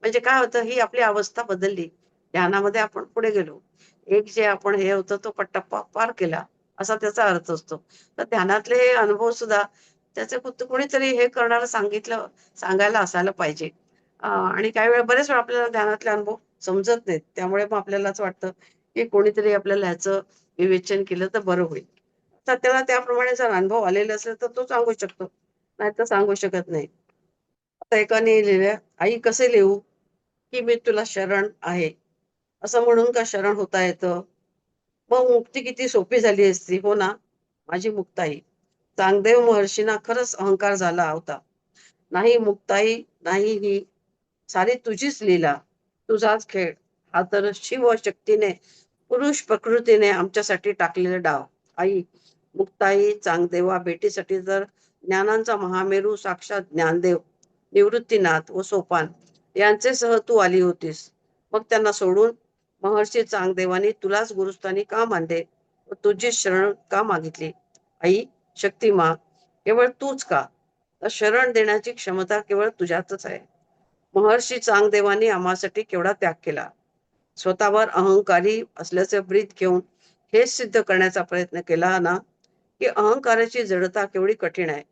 म्हणजे काय होतं, ही आपली अवस्था बदलली, ध्यानामध्ये आपण पुढे गेलो, एक जे आपण हे होतं तो टप्पा पार केला, असा त्याचा अर्थ असतो. तर ध्यानातले हे अनुभव सुद्धा त्याचे कोणीतरी हे करणारं सांगायला असायला पाहिजे. आणि काही वेळा बरेच वेळा आपल्याला ध्यानातले अनुभव समजत नाहीत, त्यामुळे मग आपल्याला असं वाटतं की कोणीतरी आपल्याला ह्याचं विवेचन केलं तर बरं होईल. तर त्याला त्याप्रमाणे जर अनुभव आलेले असेल तर तो सांगू शकतो, नाहीतर सांगू शकत नाही. आता एकाने लिहिलंय, आई कसे लिहू की मी तुला शरण आहे, असं म्हणून का शरण होता येतं? मग मुक्ती किती सोपी झाली असती, हो ना? माझी मुक्ताई. चांगदेव महर्षींना खरंच अहंकार झाला होता. नाही मुक्ताई, नाही ही सारी तुझीच लीला, तुझाच खेळ. हा तर शिवशक्तीने, पुरुष प्रकृतीने आमच्यासाठी टाकलेला डाव. आई, मुक्ताई, चांगदेवा भेटीसाठी तर ज्ञानांचा महामेरू साक्षात ज्ञानदेव, निवृत्तीनाथ व सोपान यांचे सह तू आली होतीस. मग त्यांना सोडून महर्षी चांगदेवानी तुलाच गुरुस्थानी का मानले व तुझी शरण का मागितली? आई, शक्ती मा, केवळ तूच का? तर शरण देण्याची क्षमता केवळ तुझ्यातच आहे. महर्षी चांगदेवानी आम्हासाठी केवढा त्याग केला. स्वतःवर अहंकारी असल्याचे ब्रीद घेऊन हेच सिद्ध करण्याचा प्रयत्न केला ना, की अहंकाराची जडता केवढी कठीण आहे.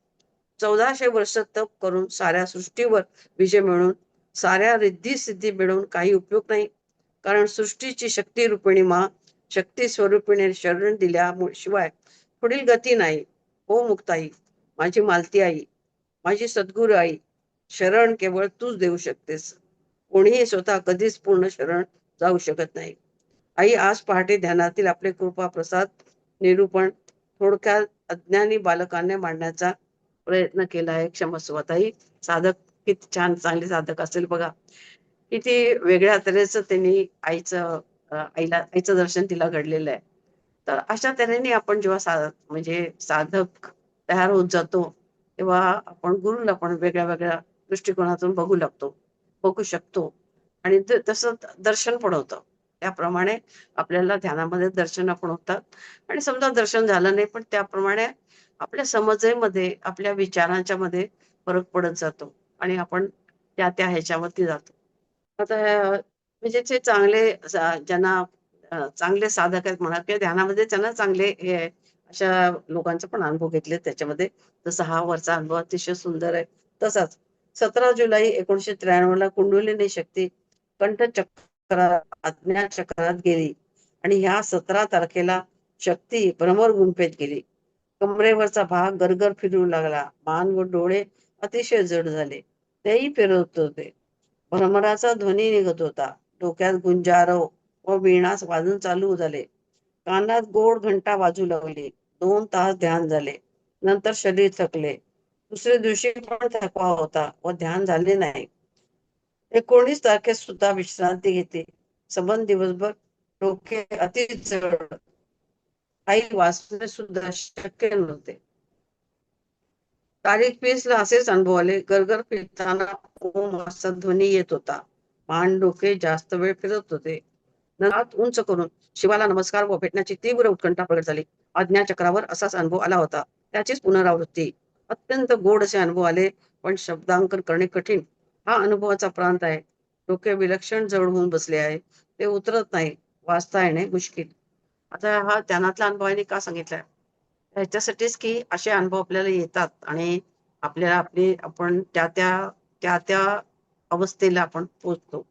1400 वर्ष तप करून साऱ्या सृष्टीवर विजय मिळवून साऱ्या रिद्धी सिद्धी मिळवून काही उपयोग नाही. कारण सृष्टीची शक्ती रूपिणी मा, शक्ती स्वरूपिणी शरण दिल्याशिवाय पुढील गती नाही. हो मुक्ताई, माझी मालती आई, माझी सद्गुरू आई, शरण केवळ तूच देऊ शकतेस. कोणीही स्वतः कधीच पूर्ण शरण जाऊ शकत नाही. आई आज पहाटे ध्यानातील आपले कृपा प्रसाद निरूपण थोडक्यात अज्ञानी बालकांना मांडण्याचा प्रयत्न केला आहे. क्षमस्व. आता ही साधक किती छान चांगले साधक असेल बघा. किती वेगळ्या तऱ्हेचं त्यांनी आईचं दर्शन तिला घडलेलं आहे. तर अशा तऱ्हेने आपण जेव्हा म्हणजे साधक तयार होत जातो, तेव्हा आपण गुरुला पण वेगळ्या वेगळ्या दृष्टिकोनातून बघू शकतो. आणि तसं दर्शन पण होतं. त्याप्रमाणे आपल्याला ध्यानामध्ये दर्शन पण होतात. आणि समजा दर्शन झालं नाही, पण त्याप्रमाणे आपल्या समजेमध्ये, आपल्या विचारांच्या मध्ये फरक पडत जातो आणि आपण त्या ह्याच्यावरती जातो. आता म्हणजे जे ज्यांना चांगले साधक आहेत म्हणा किंवा ध्यानामध्ये त्यांना चांगले हे आहे, अशा लोकांचे पण अनुभव घेतले त्याच्यामध्ये. जसा हा वरचा अनुभव अतिशय सुंदर आहे. तसाच 17 जुलै 1993 ला कुंडलिनी शक्ती कंठचक्र आज्ञा चक्रात गेली आणि ह्या 17 तारखेला शक्ती भ्रमर गुंफेत गेली. कमरेवरचा भाग गरगर फिरू लागला. मान व डोळे अतिशय जड झाले. तेही फिरवत होते. भ्रमराचा ध्वनी निघत होता. डोक्यात गुंजारव व वीणास वाजून चालू झाले. कानात गोड घंटा वाजू लागली. 2 तास ध्यान झाले. नंतर शरीर थकले. दुसऱ्या दिवशी पण थकवा होता व ध्यान झाले नाही. 19 तारखेस सुद्धा विश्रांती घेतली. सबंध दिवसभर डोके अति जड. काही वाचणे सुद्धा शक्य नव्हते. तारीख 20 ला असेच अनुभव आले. गरगर फिरताना ओम असा ध्वनी येत होता. मान डोके जास्त वेळ फिरत होते. हात उंच करून शिवाला नमस्कार व भेटण्याची तीव्र उत्कंठा प्रगट झाली. आज्ञाचक्रावर असाच अनुभव आला होता. त्याचीच पुनरावृत्ती. अत्यंत गोड असे अनुभव आले, पण शब्दांकन करणे कठीण. हा अनुभवाचा प्रांत आहे. डोके विलक्षण जड होऊन बसले आहे. ते उतरत नाही. वाचता येणे मुश्किल. आता हा ध्यानातला अनुभवाने का सांगितलाय? ह्याच्यासाठीच की असे अनुभव आपल्याला येतात आणि आपण त्या अवस्थेला आपण पोहोचतो.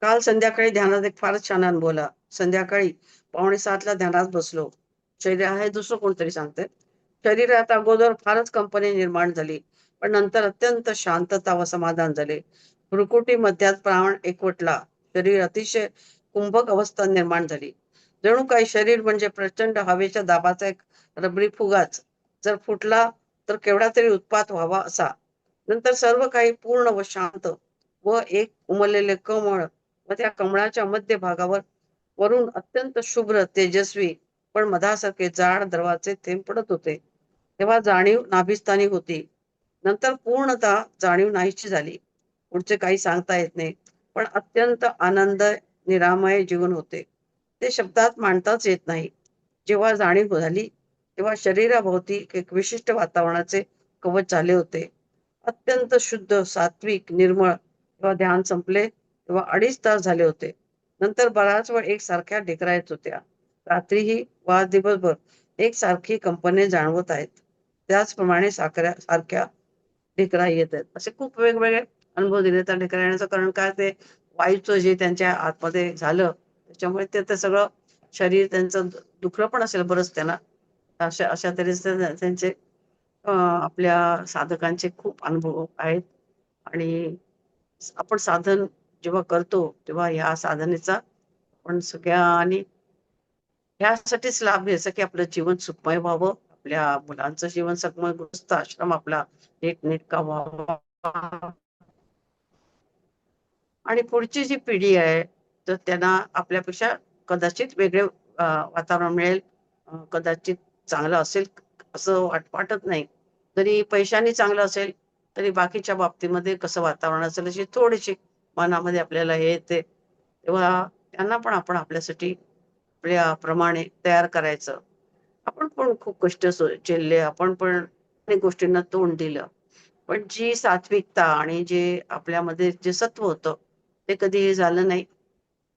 काल संध्याकाळी ध्यानात एक फारच छान अनुभव आला. संध्याकाळी 6:45 ध्यानात बसलो. शरीर हे दुसरं कोणतरी सांगतंय. शरीरात अगोदर फारच कंपनी निर्माण झाली, पण नंतर अत्यंत शांतता व समाधान झाले. भ्रुकुटी मध्यात प्राण एकवटला. शरीर अतिशय कुंभक अवस्था निर्माण झाली. जणू काही शरीर म्हणजे प्रचंड हवेच्या दाबाचा एक रबरी फुगाच. जर फुटला तर केवढा तरी उत्पात व्हावा असा. नंतर सर्व काही पूर्ण व शांत व एक उमललेले कमळ व त्या कमळाच्या मध्य भागावर वरून अत्यंत शुभ्र तेजस्वी पण मधासारखे जाड द्रवाचे थेंब पडत होते. तेव्हा जाणीव नाभिस्थानी होती. नंतर पूर्णतः जाणीव नाहीशी झाली. पुढचे काही सांगता येत नाही, पण अत्यंत आनंद निरामय जीवन होते. ते शब्दात मांडताच येत नाही. जेव्हा जाणीव झाली तेव्हा शरीराभोवती एक विशिष्ट वातावरणाचे कवच झाले होते. अत्यंत शुद्ध सात्विक निर्मळ. तेव्हा ध्यान संपले तेव्हा 2.5 तास झाले होते. नंतर बराच वेळ एकसारख्या ढेकरा येत होत्या. रात्रीही वा दिवसभर एकसारखी कंपने जाणवत आहेत. त्याचप्रमाणे सारख्या ढेकरा येत आहेत. असे खूप वेगवेगळे अनुभव दिले त्या ढेकरा येण्याचं कारण काय, ते वायूचं जे त्यांच्या आतमध्ये झालं त्याच्यामुळे ते सगळं शरीर त्यांचं दुखलं पण असेल बरंच त्यांना. अशा अशा तऱ्हेचे त्यांचे आपल्या साधकांचे खूप अनुभव आहेत. आणि आपण साधन जेव्हा करतो तेव्हा ह्या साधनेचा आपण सगळ्यांनी ह्यासाठीच लाभ घ्यायचा की आपलं जीवन सुखमय व्हावं, आपल्या मुलांचं जीवन सुखमय, गृहस्थ आश्रम आपला नीटनेटका व्हावा आणि पुढची जी पिढी आहे तर त्यांना आपल्यापेक्षा कदाचित वेगळे वातावरण मिळेल. कदाचित चांगलं असेल असं वाटत नाही. जरी पैशाने चांगलं असेल तरी बाकीच्या बाबतीमध्ये कसं वातावरण असेल अशी थोडीशी मनामध्ये आपल्याला हे येते. तेव्हा त्यांना पण आपण आपल्यासाठी आपल्याप्रमाणे तयार करायचं. आपण पण खूप कष्ट झेलले, आपण पण अनेक गोष्टींना तोंड दिलं, पण जी सात्विकता आणि जे आपल्यामध्ये जे सत्व होतं ते कधी झालं नाही.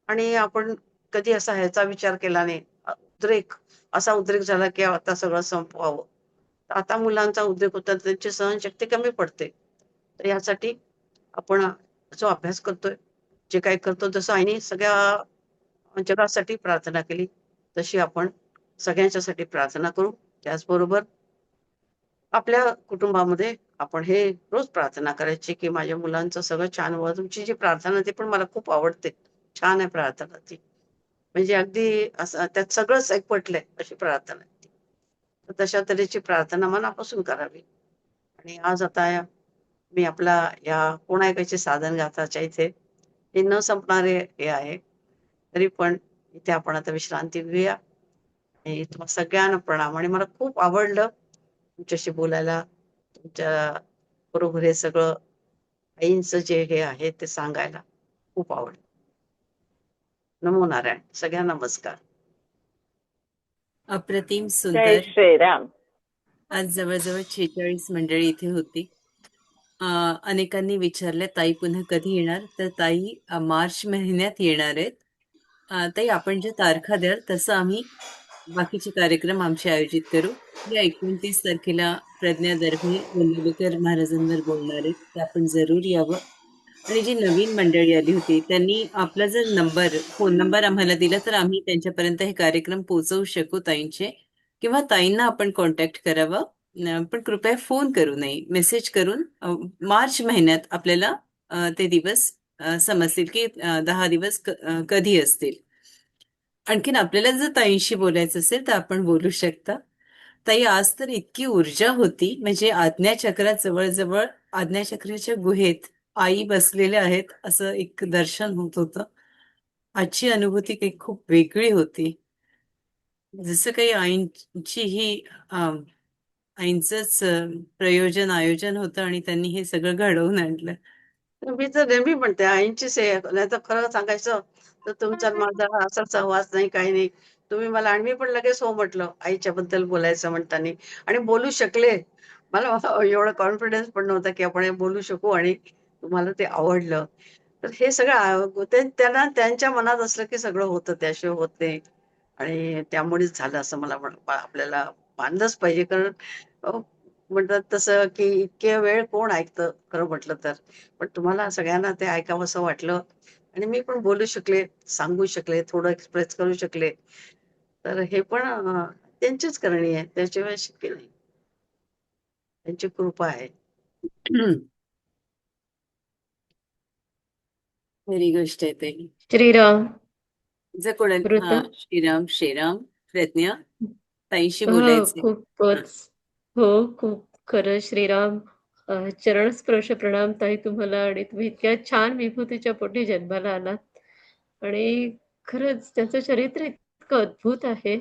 आणि आपण कधी असा ह्याचा विचार केला नाही. उद्रेक असा उद्रेक झाला की आता सगळं संपवावं. तर आता मुलांचा उद्रेक होता, त्यांची सहनशक्ती कमी पडते. तर यासाठी आपण जो अभ्यास करतोय, जे काही करतो, जसं आईने सगळ्या जगासाठी प्रार्थना केली तशी आपण सगळ्यांच्यासाठी प्रार्थना करू. त्याचबरोबर आपल्या कुटुंबामध्ये आपण हे रोज प्रार्थना करायची की माझ्या मुलांचं सगळं छान व्हावं. तुमची जी प्रार्थना ती पण मला खूप आवडते. छान आहे प्रार्थना ती. म्हणजे अगदी असं त्यात सगळंच एकवटलंय अशी प्रार्थना आहे ती. तर तशा तऱ्हेची प्रार्थना मनापासून करावी. आणि आज आता मी आपला या कोण ऐकायचे साधन गाथाच्या इथे हे न संपणारे हे आहे. तरी पण इथे आपण आता विश्रांती घेऊया. आणि तुम्हाला सगळ्यांना प्रणाम. आणि मला खूप आवडलं तुमच्याशी बोलायला. तुमच्या बरोबर हे सगळं आईंचं जे हे आहे ते सांगायला खूप आवडलं. नमो नारायण. सगळ्यांना नमस्कार. अप्रतिम जय सुंदर. श्रीराम. आज जवळजवळ 46 मंडळी इथे होती. अनेकांनी विचारले ताई पुन्हा कधी येणार, तर ताई मार्च महिन्यात येणार आहेत. ताई आपण ज्या तारखा द्याल तसं आम्ही बाकीचे कार्यक्रम आमचे आयोजित करू. या 29 तारखेला प्रज्ञा दर्भे गोंदिवलेकर महाराजांवर बोलणार आहेत, ते आपण जरूर यावं. आणि जी नवीन मंडळी आली होती त्यांनी आपला जर फोन नंबर आम्हाला दिला तर आम्ही त्यांच्यापर्यंत हे कार्यक्रम पोहोचवू शकू ताईंचे, किंवा ताईंना आपण कॉन्टॅक्ट करावं. पण कृपया फोन करू नये, मेसेज करून मार्च महिन्यात आपल्याला ते दिवस समजतील की 10 दिवस कधी असतील. आणखीन आपल्याला जर ताईंशी बोलायचं असेल तर आपण बोलू शकता. ताई आज तर इतकी ऊर्जा होती, म्हणजे आज्ञाचक्रात जवळजवळ आज्ञाचक्राच्या गुहेत आई बसलेल्या आहेत असं एक दर्शन होत होतं. आजची अनुभूती काही खूप वेगळी होती. जसं काही आईंची ही आईंचंच प्रयोजन आयोजन होतं आणि त्यांनी हे सगळं घडवून आणलं. तर मी तर नेहमी म्हणते आईंची सेवा. नाही तर खरं सांगायचं तर तुमचा आणि माझा असा सहवास नाही, काही नाही. तुम्ही मला आणि मी पण लगेच हो म्हटलं आईच्या बद्दल बोलायचं म्हणताना. आणि बोलू शकले. मला एवढा कॉन्फिडन्स पण नव्हता की आपण हे बोलू शकू आणि तुम्हाला ते आवडलं. तर हे सगळं त्यांना त्यांच्या मनात असलं की सगळं होतं, त्याशिवाय होत नाही. आणि त्यामुळेच झालं असं मला आपल्याला मानलंच पाहिजे. कारण म्हणतात तसं की इतके वेळ कोण ऐकतं खरं म्हटलं तर. पण तुम्हाला सगळ्यांना ते ऐकावंसं वाटलं आणि मी पण बोलू शकले, सांगू शकले, थोडं एक्सप्रेस करू शकले. तर हे पण त्यांचीच करणी आहे, त्याशिवाय शक्य नाही. त्यांची कृपा आहे. खरी गोष्ट आहे ताई. श्रीराम. जर कोणा वृता. हा, श्रीराम श्रीराम. प्रज्ञा ताईशी हो, बोलायचे. खूपच. हो, खूप खरं श्रीराम. चरणस्पर्श प्रणाम ताई तुम्हाला. आणि तुम्ही इतक्या छान विभूतीच्या पोटी जन्माला आलात. आणि खरंच त्याचं चरित्र इतकं अद्भुत आहे,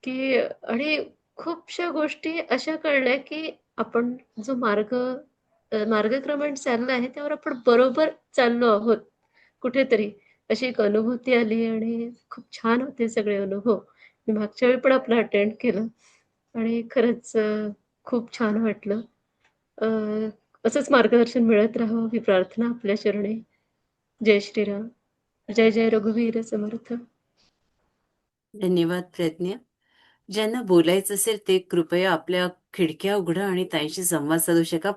की आणि खूपशा गोष्टी अशा कळल्या, की आपण जो मार्गक्रमण चालला आहे, त्यावर आपण बरोबर चाललो आहोत कुठेतरी. अशी एक अनुभूती आली आणि खूप छान होते सगळे अनुभव. मी मागच्या वेळी पण आपलं अटेंड केलं आणि खरंच खूप छान वाटलं. अ, असंच मार्गदर्शन मिळत राहावं ही प्रार्थना आपल्या चरणी. जय श्रीराम. जय जय रघुवीर समर्थ. धन्यवाद प्रज्ञा. ज्यांना बोलायचं असेल ते कृपया आपल्या खिडक्या उघडा आणि ताईशी संवाद साधू शका.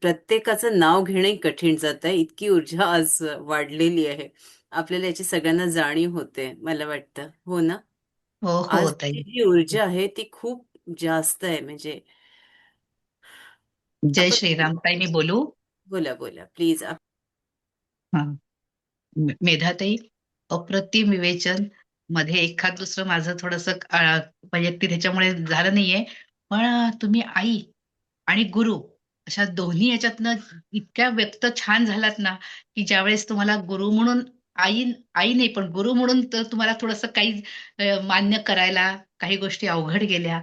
प्रत्येकाचं नाव घेणं कठीण जात आहे, इतकी ऊर्जा आज वाढलेली आहे. आपल्याला याची सगळ्यांना जाणीव होते मला वाटतं, हो ना? हो हो आजची ताई. जी ऊर्जा आहे ती खूप जास्त आहे. म्हणजे जय आपण श्रीराम ताई, मी बोलू? बोला बोला प्लीज. हा. मेधाताई, अप्रतिम विवेचन. मध्ये एखाद दुसरं माझं थोडस वैयक्तिक ह्याच्यामुळे झालं नाहीये. पण तुम्ही आई आणि गुरु अशा दोन्ही याच्यातनं इतक्या व्यक्त छान झालात ना, की ज्यावेळेस तुम्हाला गुरु म्हणून आई आई नाही पण गुरु म्हणून तर तुम्हाला थोडस काही मान्य करायला काही गोष्टी अवघड गेल्या.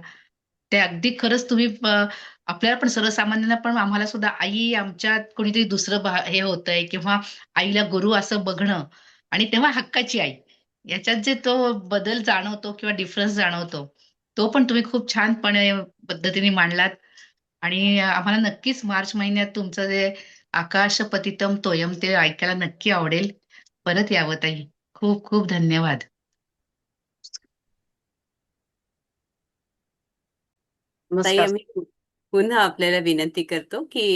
ते अगदी खरंच तुम्ही आपल्याला पण सर्वसामान्यांना पण आम्हाला सुद्धा आई आमच्यात कोणीतरी दुसरं हे होतंय किंवा आईला गुरु असं बघणं आणि तेव्हा हक्काची आई याच्यात जे तो बदल जाणवतो किंवा डिफरन्स जाणवतो, तो पण तुम्ही खूप छानपणे पद्धतीने मांडलात. आणि आम्हाला नक्कीच मार्च महिन्यात तुमचं जे आकाश पतितम तोयम ते ऐकायला नक्की आवडेल. परत यावं ताई. खूप खूप धन्यवाद. ताई नमस्कार. आम्ही पुन्हा आपल्याला विनंती करतो की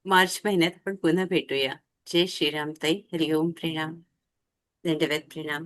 मार्च महिन्यात आपण पुन्हा भेटूया. जय श्रीराम ताई. हरिओम. प्रणाम. दंडवत प्रणाम.